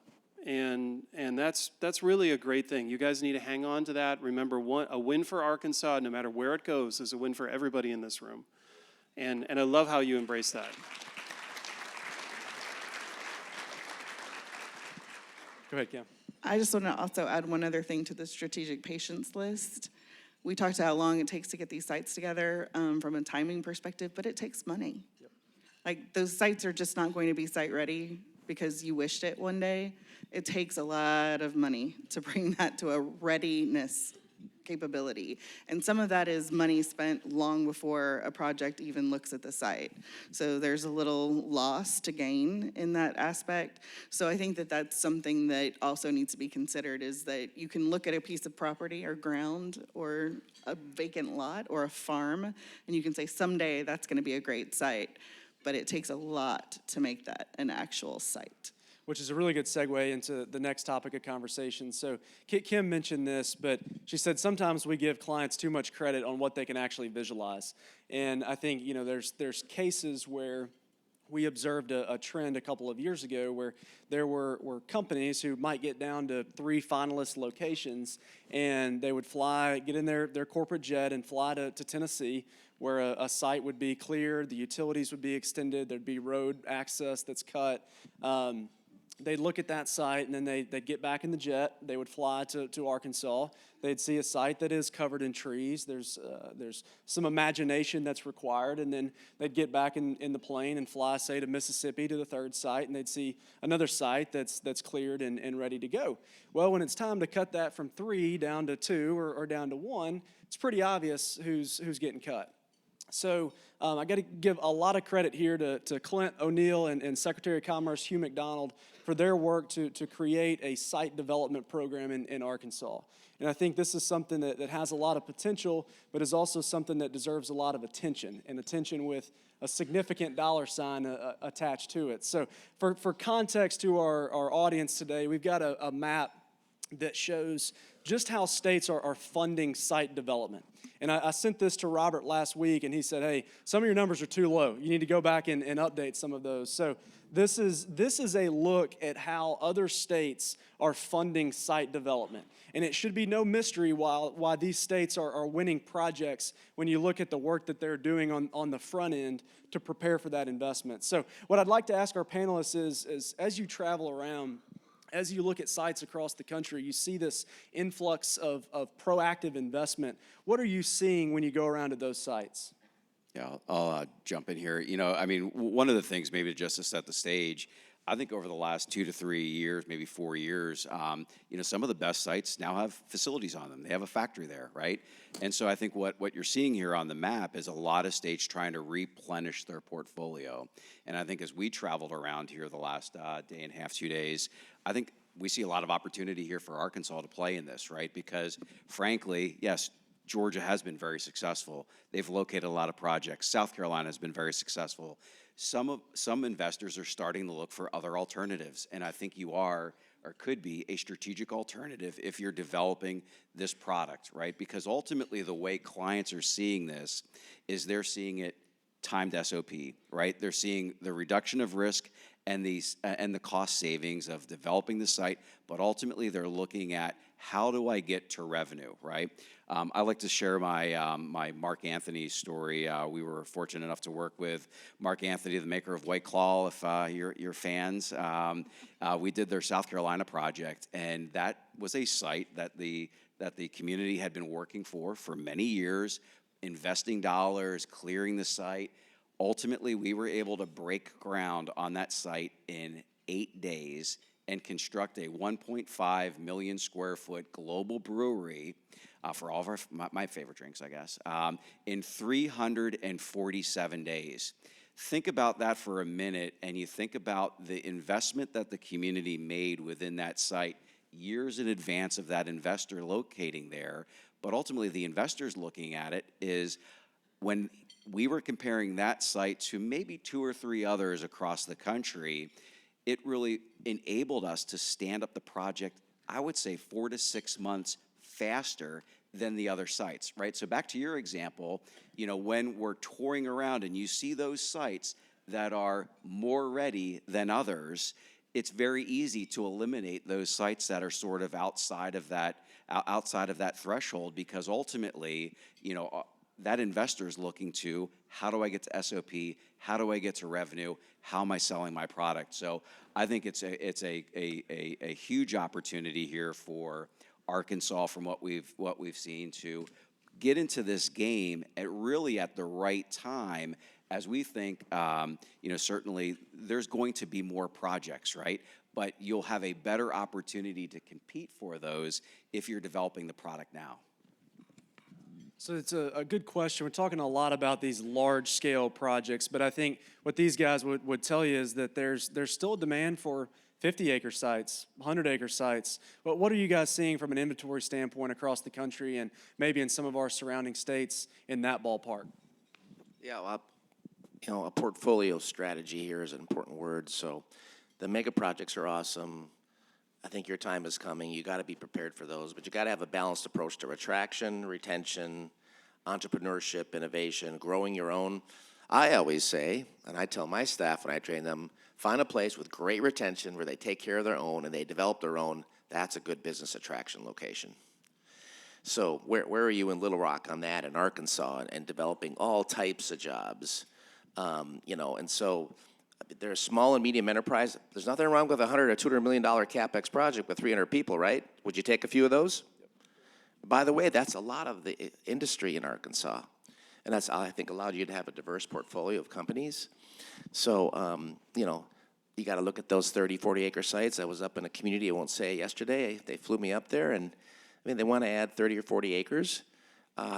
and that's really a great thing. You guys need to hang on to that. Remember, a win for Arkansas, no matter where it goes, is a win for everybody in this room. And I love how you embrace that. Go ahead, Kim. I just want to also add one other thing to the strategic patience list. We talked about how long it takes to get these sites together from a timing perspective, but it takes money. Yep. Like, those sites are just not going to be site ready because you wished it one day. It takes a lot of money to bring that to a readiness capability. And some of that is money spent long before a project even looks at the site. So there's a little loss to gain in that aspect. So I think that that's something that also needs to be considered, is that you can look at a piece of property or ground or a vacant lot or a farm, and you can say someday that's going to be a great site, but it takes a lot to make that an actual site. Which is a really good segue into the next topic of conversation. So Kim mentioned this, but she said sometimes we give clients too much credit on what they can actually visualize. And I think, there's cases where we observed a trend a couple of years ago where there were companies who might get down to 3 finalist locations, and they would get in their corporate jet and fly to Tennessee, where a site would be cleared, the utilities would be extended, there'd be road access that's cut. They'd look at that site, and then they'd get back in the jet. They would fly to Arkansas. They'd see a site that is covered in trees. There's some imagination that's required, and then they'd get back in the plane and fly, say, to Mississippi to the 3rd site, and they'd see another site that's cleared and ready to go. Well, when it's time to cut that from 3 down to 2 or down to 1, it's pretty obvious who's getting cut. So I got to give a lot of credit here to Clint O'Neill and Secretary of Commerce Hugh McDonald for their work to create a site development program in Arkansas. And I think this is something that has a lot of potential, but is also something that deserves a lot of attention, and attention with a significant dollar sign attached to it. So for context to our audience today, we've got a map that shows just how states are funding site development. And I sent this to Robert last week, and he said, hey, some of your numbers are too low. You need to go back and update some of those. So this is a look at how other states are funding site development. And it should be no mystery why these states are winning projects when you look at the work that they're doing on the front end to prepare for that investment. So what I'd like to ask our panelists is as you travel around, as you look at sites across the country, you see this influx of proactive investment. What are you seeing when you go around to those sites? Yeah, I'll jump in here. I mean, one of the things, maybe just to set the stage, I think over the last 2 to 3 years, maybe 4 years, some of the best sites now have facilities on them. They have a factory there, right? And so I think what you're seeing here on the map is a lot of states trying to replenish their portfolio. And I think as we traveled around here the last day and a half, 2 days, I think we see a lot of opportunity here for Arkansas to play in this, right? Because frankly, yes, Georgia has been very successful. They've located a lot of projects. South Carolina has been very successful. Some investors are starting to look for other alternatives, and I think you are or could be a strategic alternative if you're developing this product, right? Because ultimately the way clients are seeing this is they're seeing it timed SOP, right? They're seeing the reduction of risk and the cost savings of developing the site, but ultimately they're looking at how do I get to revenue, right? I like to share my my Mark Anthony story. We were fortunate enough to work with Mark Anthony, the maker of White Claw, if you're fans. We did their South Carolina project, and that was a site that the community had been working for many years, investing dollars, clearing the site. Ultimately, we were able to break ground on that site in 8 days and construct a 1.5 million square foot global brewery for all of my favorite drinks, I guess, in 347 days. Think about that for a minute, and you think about the investment that the community made within that site years in advance of that investor locating there. But ultimately, the investors looking at it is when we were comparing that site to maybe 2 or 3 others across the country, it really enabled us to stand up the project, I would say 4 to 6 months faster than the other sites, right? So back to your example, when we're touring around and you see those sites that are more ready than others, it's very easy to eliminate those sites that are sort of outside of that threshold, because ultimately, that investor is looking to, how do I get to SOP? How do I get to revenue? How am I selling my product? So I think it's a huge opportunity here for Arkansas, from what we've seen, to get into this game at the right time, as we think, certainly there's going to be more projects, right? But you'll have a better opportunity to compete for those if you're developing the product now. So it's a good question. We're talking a lot about these large-scale projects, but I think what these guys would tell you is that there's still a demand for 50-acre sites, 100-acre sites. But what are you guys seeing from an inventory standpoint across the country and maybe in some of our surrounding states in that ballpark? Yeah, well, a portfolio strategy here is an important word. So the mega projects are awesome. I think your time is coming. You got to be prepared for those, but you got to have a balanced approach to attraction, retention, entrepreneurship, innovation, growing your own. I always say, and I tell my staff when I train them, find a place with great retention where they take care of their own and they develop their own. That's a good business attraction location. So where are you in Little Rock on that, in Arkansas, and developing all types of jobs? And so they're a small and medium enterprise. There's nothing wrong with a $100 or $200 million CapEx project with 300 people, right? Would you take a few of those? Yep. By the way, that's a lot of the industry in Arkansas. And that's, I think, allowed you to have a diverse portfolio of companies. So, you got to look at those 30, 40-acre sites. I was up in a community, I won't say yesterday. They flew me up there, and they want to add 30 or 40 acres.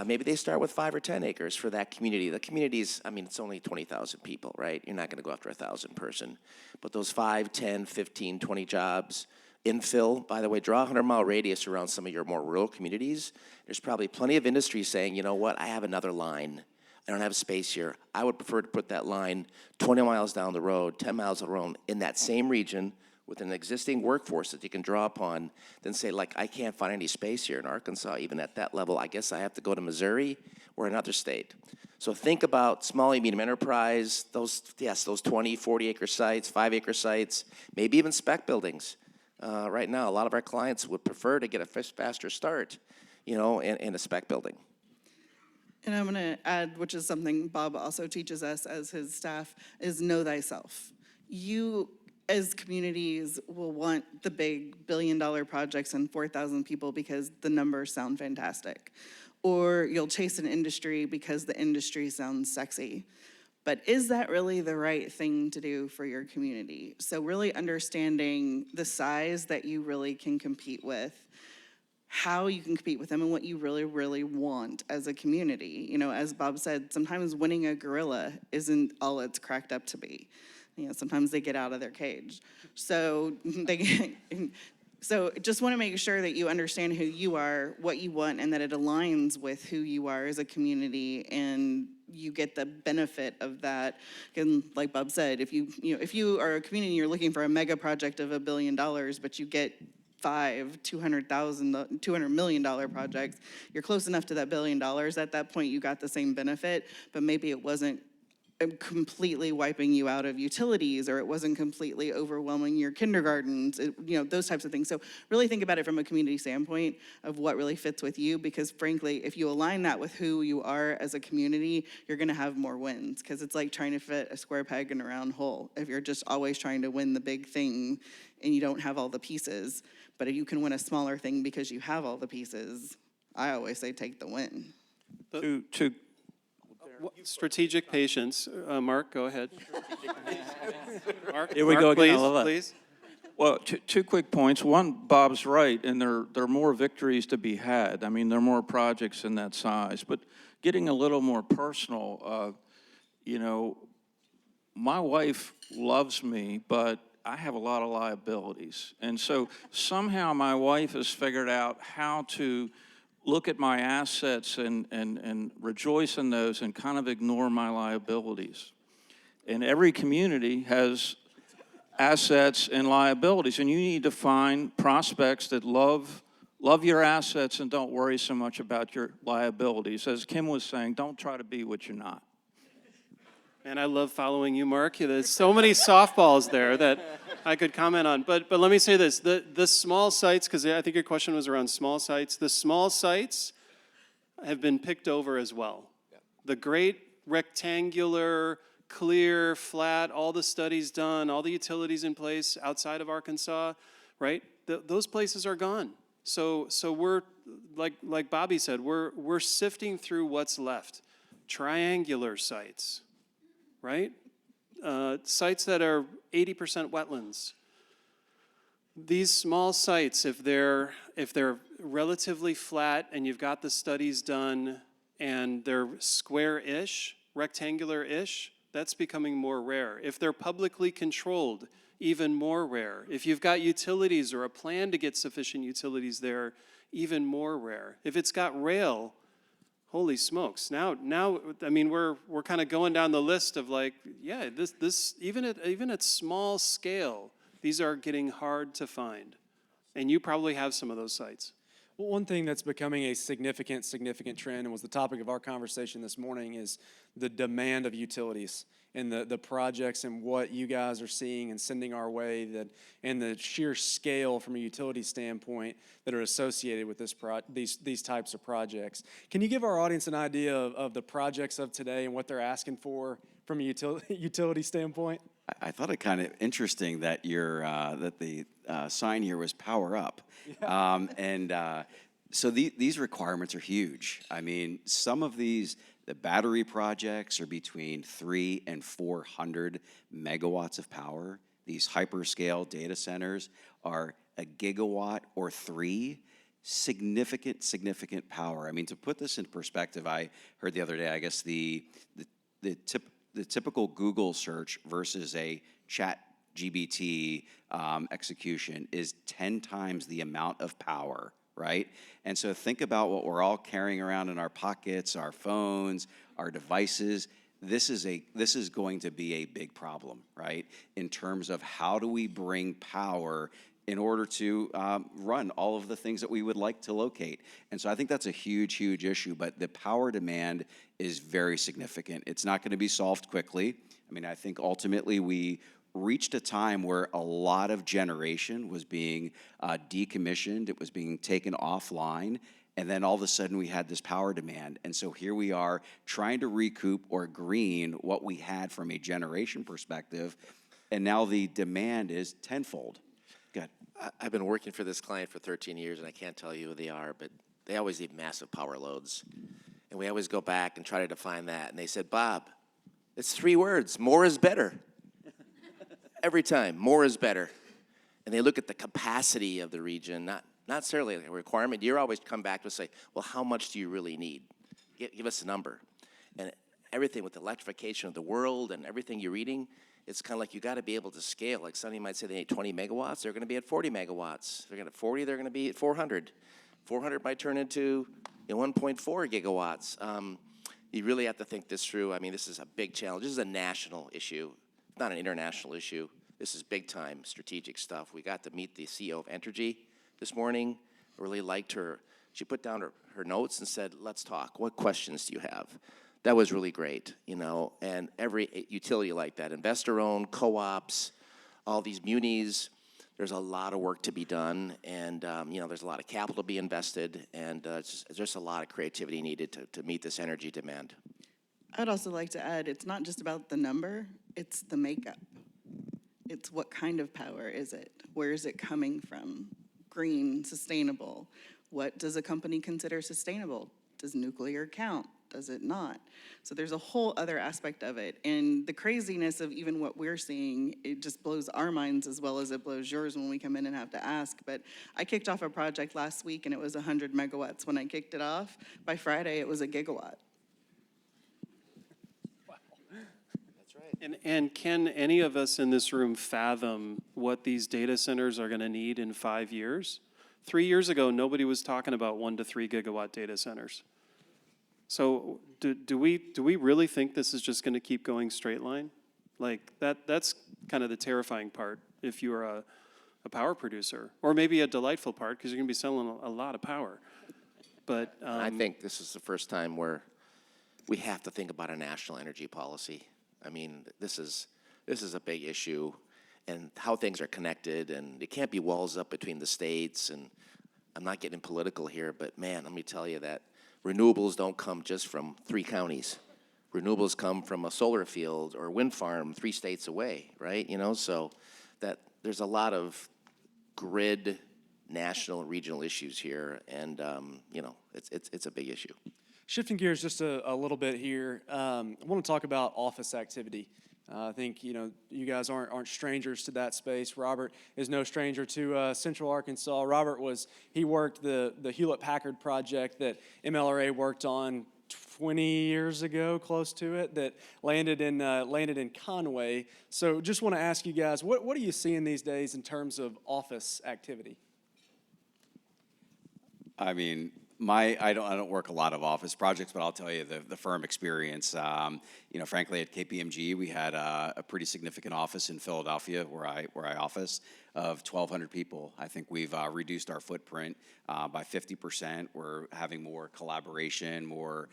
Maybe they start with 5 or 10 acres for that community. The community's, it's only 20,000 people, right? You're not going to go after 1,000 person. But those 5, 10, 15, 20 jobs, infill, by the way, draw a 100-mile radius around some of your more rural communities. There's probably plenty of industry saying, you know what, I have another line. I don't have space here. I would prefer to put that line 20 miles down the road, 10 miles down the road, in that same region with an existing workforce that you can draw upon than say, like, I can't find any space here in Arkansas, even at that level. I guess I have to go to Missouri or another state. So think about small and medium enterprise, those 20, 40-acre sites, 5-acre sites, maybe even spec buildings. Right now, a lot of our clients would prefer to get a faster start, in a spec building. And I'm going to add, which is something Bob also teaches us as his staff, is know thyself. You, as communities, will want the big billion-dollar projects and 4,000 people because the numbers sound fantastic. Or you'll chase an industry because the industry sounds sexy. But is that really the right thing to do for your community? So really understanding the size that you really can compete with, how you can compete with them, and what you really, really want as a community. As Bob said, sometimes winning a gorilla isn't all it's cracked up to be. Sometimes they get out of their cage. So just want to make sure that you understand who you are, what you want, and that it aligns with who you are as a community, and you get the benefit of that. And like Bob said, if you are a community and you're looking for a mega project of $1 billion, but you get 200 million dollar projects, you're close enough to that $1 billion. At that point, you got the same benefit, but maybe it wasn't completely wiping you out of utilities, or it wasn't completely overwhelming your kindergartens, those types of things. So really think about it from a community standpoint of what really fits with you, because frankly, if you align that with who you are as a community, you're gonna have more wins, because it's like trying to fit a square peg in a round hole. If you're just always trying to win the big thing and you don't have all the pieces, but if you can win a smaller thing because you have all the pieces, I always say take the win. Strategic patience. Mark, go ahead. Mark, Here we go again. Please. Well, two quick points. One, Bob's right, and there are more victories to be had. I mean, there are more projects in that size. But getting a little more personal, my wife loves me, but I have a lot of liabilities. And so somehow my wife has figured out how to look at my assets and rejoice in those and kind of ignore my liabilities. And every community has assets and liabilities, and you need to find prospects that love your assets and don't worry so much about your liabilities. As Kim was saying, don't try to be what you're not. And I love following you, Mark. There's so many softballs there that I could comment on. But let me say this, the small sites, because I think your question was around small sites, the small sites have been picked over as well. Yeah. The great rectangular, clear, flat, all the studies done, all the utilities in place outside of Arkansas, right? Those places are gone. So we're, like Bobby said, we're sifting through what's left. Triangular sites, right? Sites that are 80% wetlands. These small sites, if they're relatively flat and you've got the studies done and they're square-ish, rectangular-ish, that's becoming more rare. If they're publicly controlled, even more rare. If you've got utilities or a plan to get sufficient utilities there, even more rare. If it's got rail, holy smokes! Now, I mean, we're kind of going down the list of like, yeah, this even at small scale, these are getting hard to find, and you probably have some of those sites. Well, one thing that's becoming a significant trend, and was the topic of our conversation this morning, is the demand of utilities and the projects and what you guys are seeing and sending our way, and the sheer scale from a utility standpoint that are associated with these types of projects. Can you give our audience an idea of the projects of today and what they're asking for from a utility standpoint? I thought it kind of interesting that that the sign here was power up. Yeah. So these requirements are huge. I mean, some of the battery projects are between 300 and 400 megawatts of power. These hyperscale data centers are a gigawatt or 3. Significant power. I mean, to put this in perspective, I heard the other day, I guess the typical Google search versus a ChatGPT execution is 10 times the amount of power, right? And so think about what we're all carrying around in our pockets, our phones, our devices. this is going to be a big problem, right? In terms of how do we bring power in order to run all of the things that we would like to locate. And so I think that's a huge, huge issue, but the power demand is very significant. It's not gonna be solved quickly. I mean, I think ultimately we reached a time where a lot of generation was being decommissioned, it was being taken offline, and then all of a sudden we had this power demand. And so here we are trying to recoup or green what we had from a generation perspective, and now the demand is tenfold. Good. I've been working for this client for 13 years, and I can't tell you who they are, but they always need massive power loads. And we always go back and try to define that. And they said, Bob, it's 3 words, more is better. Every time, more is better. And they look at the capacity of the region, not necessarily a requirement. You always come back to say, well, how much do you really need? Give us a number. And everything with the electrification of the world and everything you're reading, it's kind of like you got to be able to scale. Like somebody might say they need 20 megawatts, they're going to be at 40 megawatts. They're going to 40, they're going to be at 400. 400 might turn into 1.4 gigawatts. You really have to think this through. I mean, this is a big challenge. This is a national issue, not an international issue. This is big time strategic stuff. We got to meet the CEO of Entergy this morning. I really liked her. She put down her notes and said, let's talk. What questions do you have? That was really great, and every utility like that, investor-owned, co-ops, all these munis, there's a lot of work to be done, and, there's a lot of capital to be invested, and there's just a lot of creativity needed to meet this energy demand. I'd also like to add, it's not just about the number, it's the makeup. It's what kind of power is it? Where is it coming from? Green, sustainable. What does a company consider sustainable? Does nuclear count? Does it not? So there's a whole other aspect of it. And the craziness of even what we're seeing, it just blows our minds as well as it blows yours when we come in and have to ask. But I kicked off a project last week and it was 100 megawatts. When I kicked it off, by Friday it was a gigawatt. Wow. That's right. And can any of us in this room fathom what these data centers are going to need in 5 years? 3 years ago, nobody was talking about 1 to 3 gigawatt data centers. So do we really think this is just going to keep going straight line? Like that's kind of the terrifying part if you're a power producer, or maybe a delightful part because you're going to be selling a lot of power. But I think this is the first time where we have to think about a national energy policy. I mean, this is a big issue, and how things are connected, and it can't be walls up between the states. And I'm not getting political here, but man, let me tell you that renewables don't come just from 3 counties. Renewables come from a solar field or wind farm 3 states away, right? So that there's a lot of grid, national, and regional issues here, and it's a big issue. Shifting gears just a little bit here, I want to talk about office activity. I think you guys aren't strangers to that space. Robert is no stranger to Central Arkansas. Robert worked the Hewlett-Packard project that MLRA worked on 20 years ago, close to it, that landed in Conway. So just want to ask you guys, what are you seeing these days in terms of office activity? I mean, I don't work a lot of office projects, but I'll tell you the firm experience. Frankly, at KPMG, we had a pretty significant office in Philadelphia where I office of 1,200 people. I think we've reduced our footprint by 50%. We're having more collaboration, more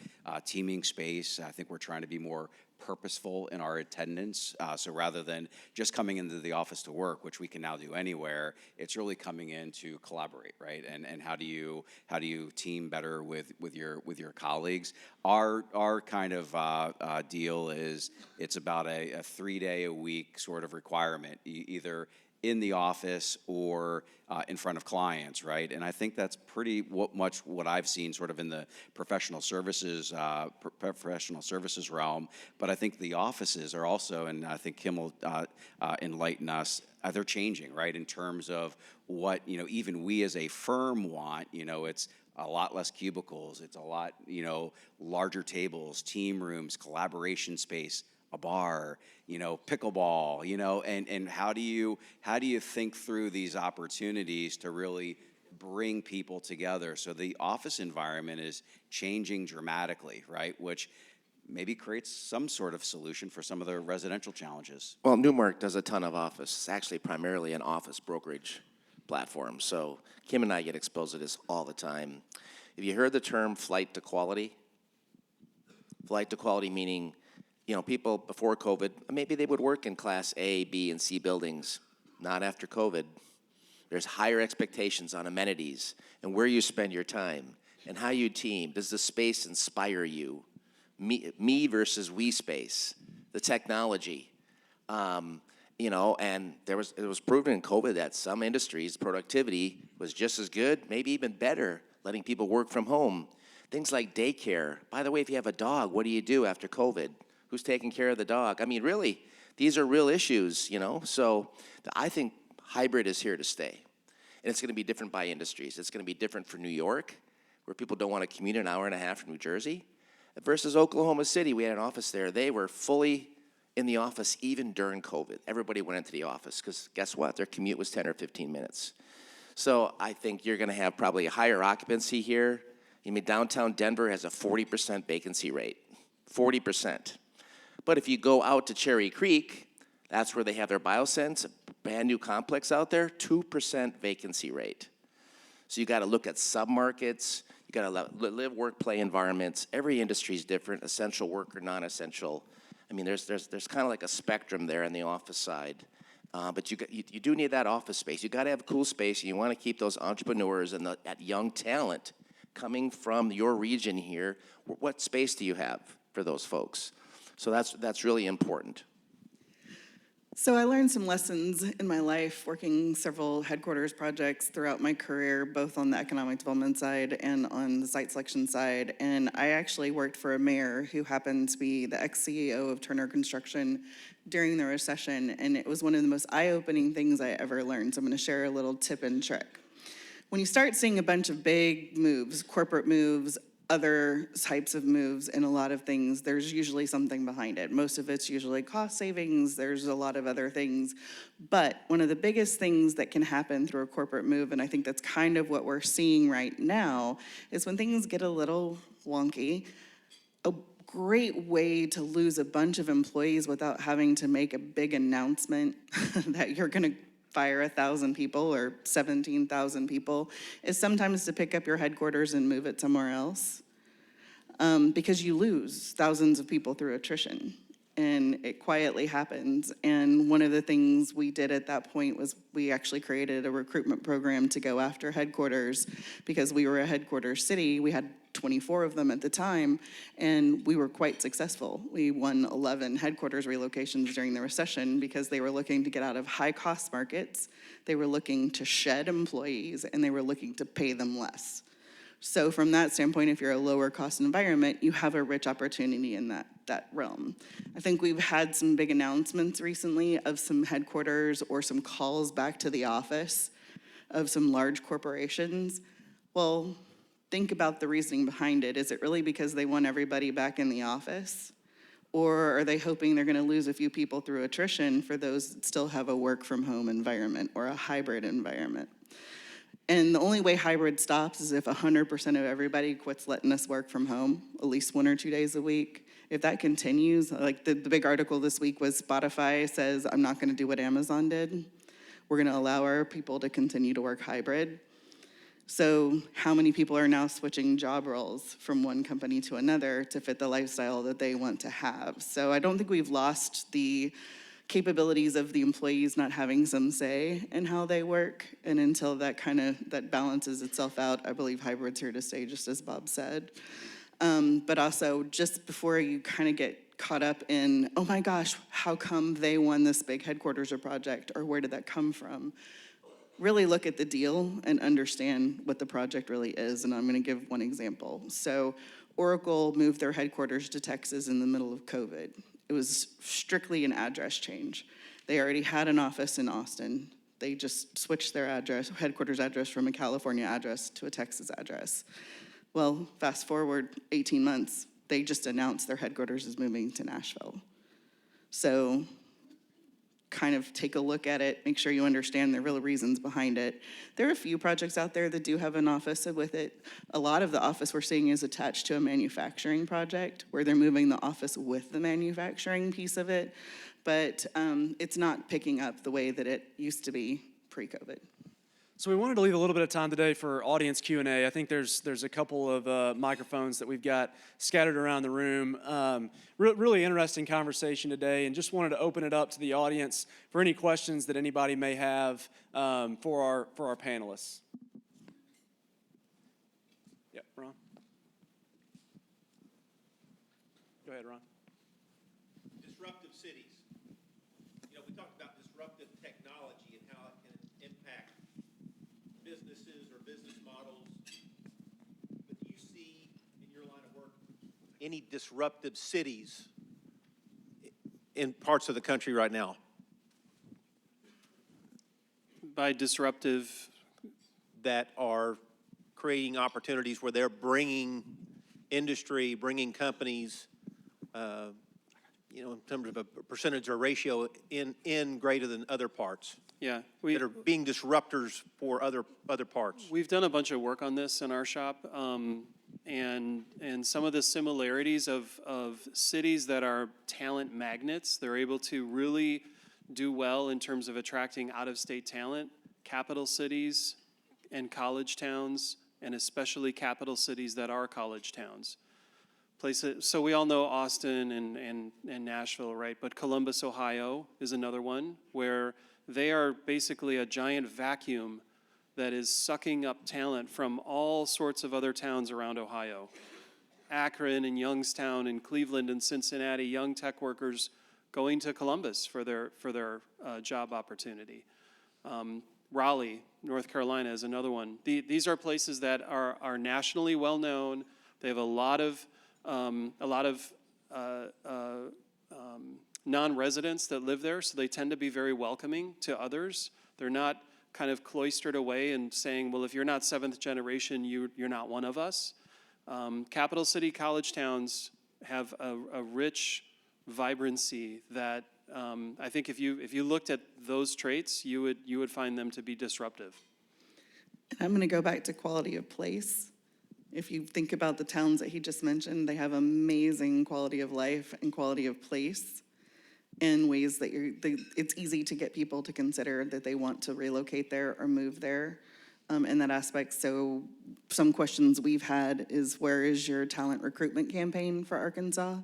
teaming space. I think we're trying to be more purposeful in our attendance. So rather than just coming into the office to work, which we can now do anywhere, it's really coming in to collaborate, right? And how do you team better with your colleagues? Our kind of deal is it's about a 3-day-a-week sort of requirement, either in the office or in front of clients, right? And I think that's pretty much what I've seen sort of in the professional services realm. But I think the offices are also, and I think Kim will enlighten us, they're changing, right? In terms of what, even we as a firm want, it's a lot less cubicles. It's a lot, larger tables, team rooms, collaboration space, a bar, pickleball, and how do you think through these opportunities to really bring people together? So the office environment is changing dramatically, right? Which maybe creates some sort of solution for some of the residential challenges. Well, Newmark does a ton of office. It's actually primarily an office brokerage platform. So Kim and I get exposed to this all the time. Have you heard the term flight to quality? Flight to quality meaning, people before COVID, maybe they would work in class A, B, and C buildings. Not after COVID. There's higher expectations on amenities and where you spend your time and how you team. Does the space inspire you? Me versus we space, the technology. And it was proven in COVID that some industries' productivity was just as good, maybe even better, letting people work from home. Things like daycare. By the way, if you have a dog, what do you do after COVID? Who's taking care of the dog? I mean, really, these are real issues, So I think hybrid is here to stay. And it's going to be different by industries. It's going to be different for New York, where people don't want to commute an hour and a half from New Jersey, versus Oklahoma City. We had an office there. They were fully in the office even during COVID. Everybody went into the office because guess what? Their commute was 10 or 15 minutes. So I think you're going to have probably a higher occupancy here. Downtown Denver has a 40% vacancy rate, 40%. But if you go out to Cherry Creek, that's where they have their BioSense, a brand new complex out there, 2% vacancy rate. So you got to look at submarkets. You got to live, work, play environments. Every industry is different, essential worker, non-essential. There's kind of like a spectrum there on the office side. But you do need that office space. You got to have cool space, and you want to keep those entrepreneurs and that young talent coming from your region here. What space do you have for those folks? So that's really important. So I learned some lessons in my life working several headquarters projects throughout my career, both on the economic development side and on the site selection side. And I actually worked for a mayor who happened to be the ex-CEO of Turner Construction during the recession. And it was one of the most eye-opening things I ever learned. So I'm going to share a little tip and trick. When you start seeing a bunch of big moves, corporate moves, other types of moves in a lot of things, there's usually something behind it. Most of it's usually cost savings, there's a lot of other things. But one of the biggest things that can happen through a corporate move, and I think that's kind of what we're seeing right now, is when things get a little wonky, a great way to lose a bunch of employees without having to make a big announcement that you're gonna fire 1,000 people or 17,000 people is sometimes to pick up your headquarters and move it somewhere else, because you lose thousands of people through attrition, and it quietly happens. And one of the things we did at that point was we actually created a recruitment program to go after headquarters, because we were a headquarters city. We had 24 of them at the time, and we were quite successful. We won 11 headquarters relocations during the recession because they were looking to get out of high-cost markets, they were looking to shed employees, and they were looking to pay them less. So from that standpoint, if you're a lower cost environment, you have a rich opportunity in that realm. I think we've had some big announcements recently of some headquarters or some calls back to the office of some large corporations. Well, think about the reasoning behind it. Is it really because they want everybody back in the office? Or are they hoping they're gonna lose a few people through attrition for those that still have a work from home environment or a hybrid environment? And the only way hybrid stops is if 100% of everybody quits letting us work from home, at least 1 or 2 days a week. If that continues, like the big article this week was Spotify says, I'm not gonna do what Amazon did. We're gonna allow our people to continue to work hybrid. So how many people are now switching job roles from one company to another to fit the lifestyle that they want to have? So I don't think we've lost the capabilities of the employees not having some say in how they work. And until that balances itself out, I believe hybrid's here to stay, just as Bob said. But also, just before you kind of get caught up in, oh my gosh, how come they won this big headquarters or project, or where did that come from? Really look at the deal and understand what the project really is, and I'm gonna give one example. So Oracle moved their headquarters to Texas in the middle of COVID. It was strictly an address change. They already had an office in Austin. They just switched their headquarters address from a California address to a Texas address. Well, fast forward 18 months, they just announced their headquarters is moving to Nashville. So kind of take a look at it, make sure you understand the real reasons behind it. There are a few projects out there that do have an office with it. A lot of the office we're seeing is attached to a manufacturing project where they're moving the office with the manufacturing piece of it, but it's not picking up the way that it used to be pre-COVID. So we wanted to leave a little bit of time today for audience Q&A. I think there's a couple of microphones that we've got scattered around the room. Really interesting conversation today, and just wanted to open it up to the audience for any questions that anybody may have for our panelists. Yeah, Ron. Go ahead, Ron. Disruptive cities. You know, we talked about disruptive technology and how it can impact businesses or business models. But do you see in your line of work any disruptive cities in parts of the country right now? By disruptive, That are creating opportunities where they're bringing industry, bringing companies, you know, in terms of a percentage or ratio in greater than other parts yeah, that are being disruptors for other parts. we've done a bunch of work on this in our shop, and some of the similarities of cities that are talent magnets. They're able to really do well in terms of attracting out-of-state talent. Capital cities and college towns, and especially capital cities that are college towns. Places, so we all know Austin and Nashville, right? But Columbus, Ohio is another one where they are basically a giant vacuum that is sucking up talent from all sorts of other towns around Ohio. Akron and Youngstown and Cleveland and Cincinnati, young tech workers going to Columbus for their job opportunity. Raleigh, North Carolina is another one. These are places that are nationally well known. They have a lot of non-residents that live there, so they tend to be very welcoming to others. They're not kind of cloistered away and saying, well, if you're not seventh generation, you're not one of us. Capital city college towns have a rich vibrancy that I think if you looked at those traits, you would find them to be disruptive. I'm going to go back to quality of place. If you think about the towns that he just mentioned, they have amazing quality of life and quality of place in ways that it's easy to get people to consider that they want to relocate there or move there in that aspect. So some questions we've had is, where is your talent recruitment campaign for Arkansas?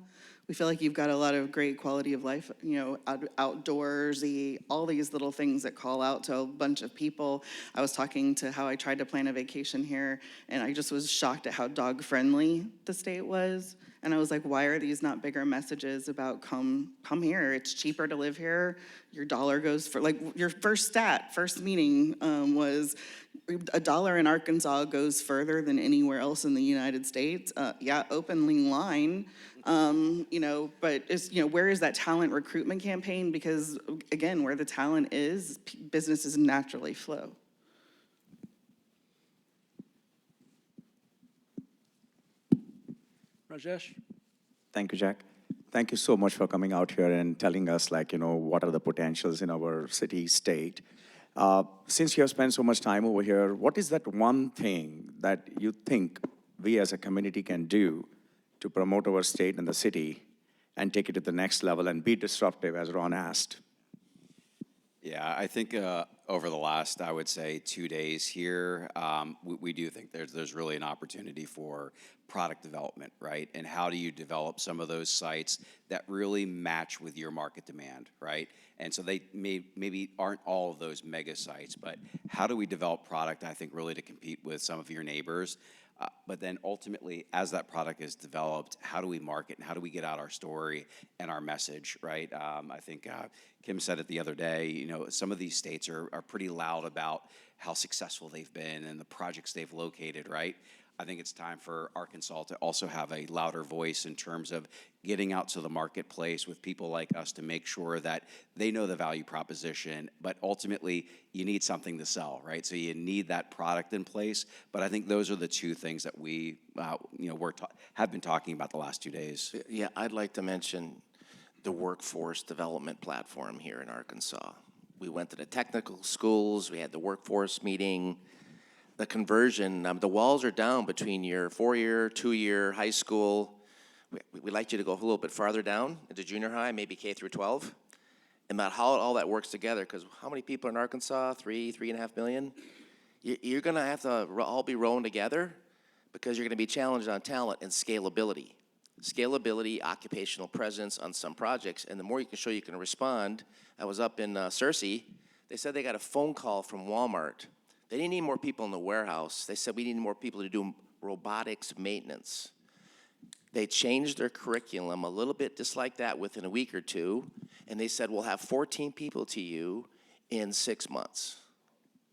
We feel like you've got a lot of great quality of life, you know, outdoorsy, all these little things that call out to a bunch of people. I was talking to how I tried to plan a vacation here, and I just was shocked at how dog-friendly the state was. And I was like, why are these not bigger messages about come here? It's cheaper to live here. Your dollar goes for, like, your first meeting was $1 in Arkansas goes further than anywhere else in the United States. Yeah, openly line. You know, but it's, you know, where is that talent recruitment campaign? Because again, where the talent is, businesses naturally flow. Rajesh? Thank you, Jack. Thank you so much for coming out here and telling us, like, you know, what are the potentials in our city, state. Since you have spent so much time over here, what is that one thing that you think we as a community can do to promote our state and the city and take it to the next level and be disruptive, as Ron asked? Yeah, I think over the last, I would say, 2 days here, we do think there's really an opportunity for product development, right? And how do you develop some of those sites that really match with your market demand, right? And so they maybe aren't all of those mega sites, but how do we develop product, I think, really to compete with some of your neighbors? But then ultimately, as that product is developed, how do we market and how do we get out our story and our message, right? I think Kim said it the other day, you know, some of these states are pretty loud about how successful they've been and the projects they've located, right? I think it's time for Arkansas to also have a louder voice in terms of getting out to the marketplace with people like us to make sure that they know the value proposition, but ultimately you need something to sell, right? So you need that product in place. But I think those are the two things that we, have been talking about the last 2 days. Yeah, I'd like to mention the workforce development platform here in Arkansas. We went to the technical schools, we had the workforce meeting, the conversion, the walls are down between your 4-year, 2-year high school. We'd like you to go a little bit farther down into junior high, maybe K through 12, and about how all that works together, because how many people in Arkansas? 3.5 million? You're gonna have to all be rowing together because you're gonna be challenged on talent and scalability. Scalability, occupational presence on some projects, and the more you can show you can respond. I was up in Searcy. They said they got a phone call from Walmart. They didn't need more people in the warehouse. They said we need more people to do robotics maintenance. They changed their curriculum a little bit just like that within a week or two, and they said we'll have 14 people to you in 6 months.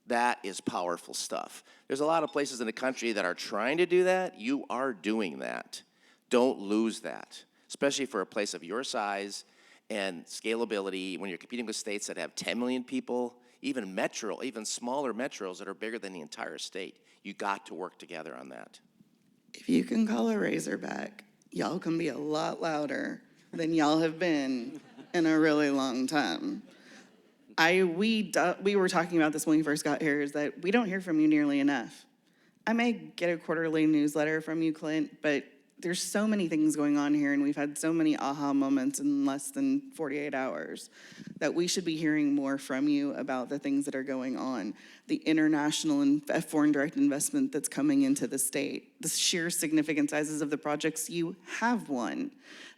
That is powerful stuff. There's a lot of places in the country that are trying to do that. You are doing that. Don't lose that, especially for a place of your size and scalability when you're competing with states that have 10 million people, even smaller metros that are bigger than the entire state. You got to work together on that. If you can call a Razorback, y'all can be a lot louder than y'all have been in a really long time. We were talking about this when we first got here, is that we don't hear from you nearly enough. I may get a quarterly newsletter from you, Clint, but there's so many things going on here, and we've had so many aha moments in less than 48 hours that we should be hearing more from you about the things that are going on, the international and foreign direct investment that's coming into the state, the sheer significant sizes of the projects you have won.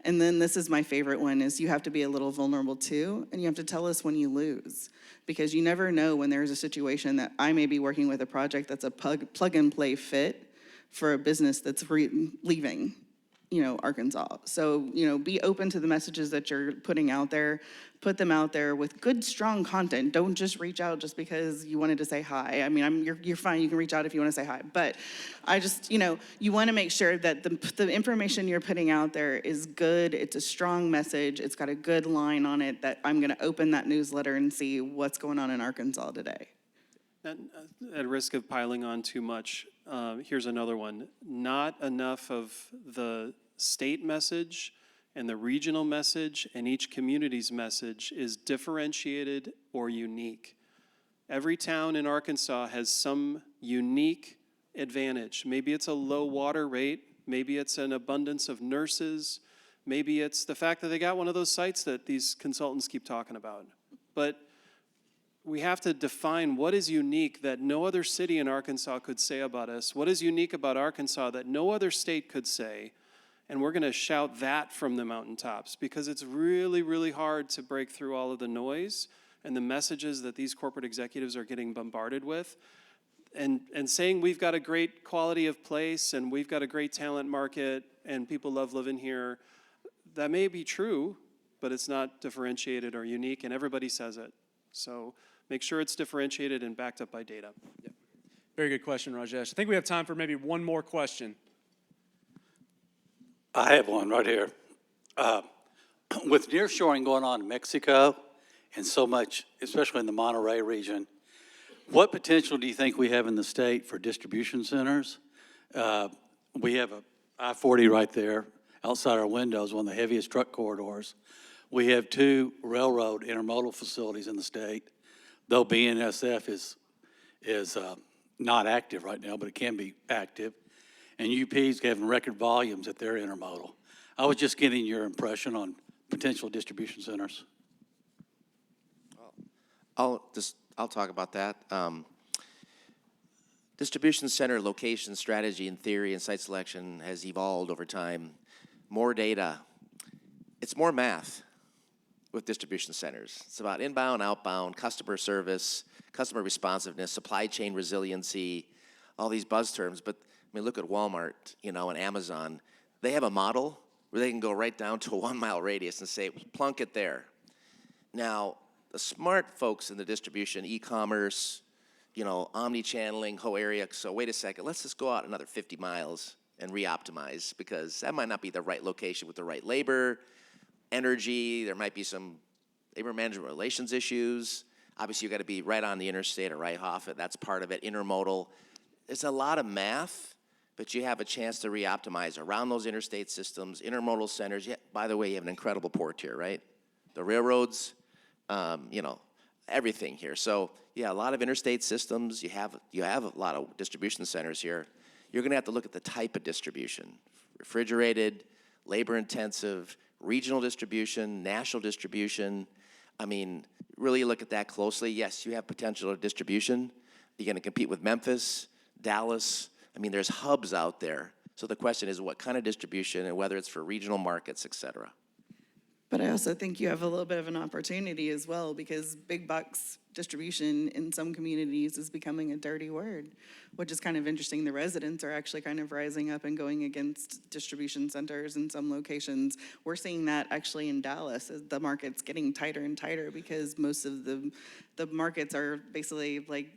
And then this is my favorite one, is you have to be a little vulnerable too, and you have to tell us when you lose, because you never know when there's a situation that I may be working with a project that's a plug and play fit for a business that's leaving, Arkansas. So, be open to the messages that you're putting out there. Put them out there with good, strong content. Don't just reach out just because you wanted to say hi. I mean, you're fine. You can reach out if you want to say hi. But I just, you want to make sure that the information you're putting out there is good. It's a strong message. It's got a good line on it that I'm going to open that newsletter and see what's going on in Arkansas today. And at risk of piling on too much, here's another one. Not enough of the state message and the regional message and each community's message is differentiated or unique. Every town in Arkansas has some unique advantage. Maybe it's a low water rate, maybe it's an abundance of nurses, maybe it's the fact that they got one of those sites that these consultants keep talking about. But we have to define what is unique that no other city in Arkansas could say about us, what is unique about Arkansas that no other state could say, and we're gonna shout that from the mountaintops, because it's really, really hard to break through all of the noise and the messages that these corporate executives are getting bombarded with. And saying we've got a great quality of place and we've got a great talent market and people love living here, that may be true, but it's not differentiated or unique, and everybody says it. So make sure it's differentiated and backed up by data. Yep. Very good question, Rajesh. I think we have time for maybe one more question. I have one right here. With nearshoring going on in Mexico and so much, especially in the Monterey region, what potential do you think we have in the state for distribution centers? We have a I-40 right there outside our windows, one of the heaviest truck corridors. We have 2 railroad intermodal facilities in the state, though BNSF is not active right now, but it can be active. And UP's having record volumes at their intermodal. I was just getting your impression on potential distribution centers. I'll talk about that. Distribution center location strategy and theory and site selection has evolved over time. More data. It's more math with distribution centers. It's about inbound, outbound, customer service, customer responsiveness, supply chain resiliency, all these buzz terms. But I mean, look at Walmart, and Amazon. They have a model where they can go right down to a 1-mile radius and say, plunk it there. Now, the smart folks in the distribution, e-commerce, omni-channeling, whole area, so wait a second, let's just go out another 50 miles and re-optimize, because that might not be the right location with the right labor, energy, there might be some labor management relations issues. Obviously, you got to be right on the interstate or right off it. That's part of it. Intermodal. It's a lot of math but you have a chance to re-optimize around those interstate systems, intermodal centers. Yeah, by the way, you have an incredible port here, right? The railroads, you know, everything here. So yeah, a lot of interstate systems. You have a lot of distribution centers here. You're going to have to look at the type of distribution: refrigerated, labor-intensive, regional distribution, national distribution. I mean, really look at that closely. Yes, you have potential of distribution. You're going to compete with Memphis, Dallas. I mean, there's hubs out there. So the question is what kind of distribution and whether it's for regional markets, et cetera. But I also think you have a little bit of an opportunity as well, because big box distribution in some communities is becoming a dirty word, which is kind of interesting. The residents are actually kind of rising up and going against distribution centers in some locations. We're seeing that actually in Dallas as the market's getting tighter and tighter, because most of the markets are basically like,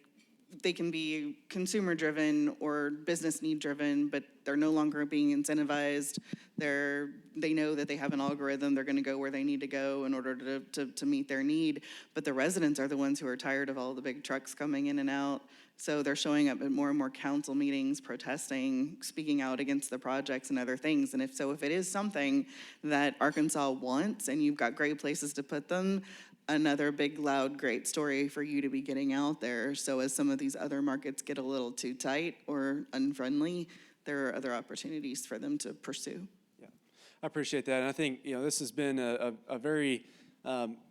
they can be consumer driven or business need driven, but they're no longer being incentivized. They know that they have an algorithm. They're going to go where they need to go in order to meet their need. But the residents are the ones who are tired of all the big trucks coming in and out. So they're showing up at more and more council meetings, protesting, speaking out against the projects and other things. And if it is something that Arkansas wants and you've got great places to put them, another big, loud, great story for you to be getting out there. So as some of these other markets get a little too tight or unfriendly, there are other opportunities for them to pursue. Yeah, I appreciate that. And I think, you know, this has been a very,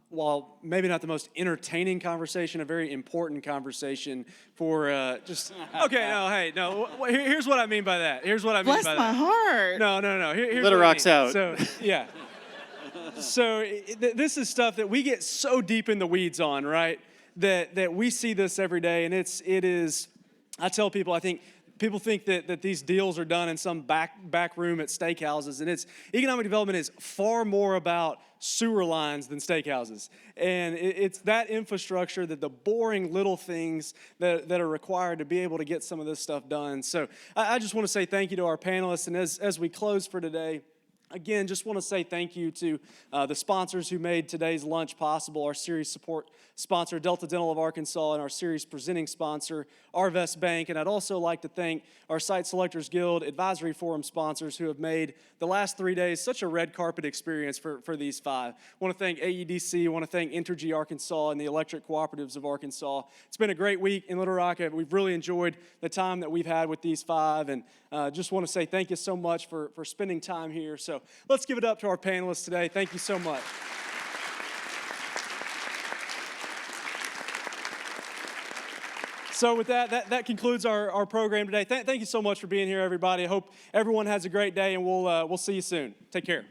while maybe not the most entertaining conversation, a very important conversation for just, okay, no, hey, no, here's what I mean by that. Here's what I mean Bless by my that. heart. No. Here's Little what I Rock's mean. out. So, yeah. So this is stuff that we get so deep in the weeds on, right? That we see this every day, and it is. I tell people, I think people think that these deals are done in some back room at steakhouses, and economic development is far more about sewer lines than steakhouses, and it's that infrastructure, that the boring little things that are required to be able to get some of this stuff done. So I just want to say thank you to our panelists, and as we close for today, again, just want to say thank you to the sponsors who made today's lunch possible, our series support sponsor, Delta Dental of Arkansas, and our series presenting sponsor, Arvest Bank. And I'd also like to thank our Site Selectors Guild Advisory Forum sponsors who have made the last 3 days such a red carpet experience for these five. I want to thank AEDC, I want to thank Entergy Arkansas and the Electric Cooperatives of Arkansas. It's been a great week in Little Rock. We've really enjoyed the time that we've had with these five, and just want to say thank you so much for spending time here. So let's give it up to our panelists today. Thank you so much. So with that concludes our program today. Thank you so much for being here, everybody. I hope everyone has a great day, and we'll see you soon. Take care.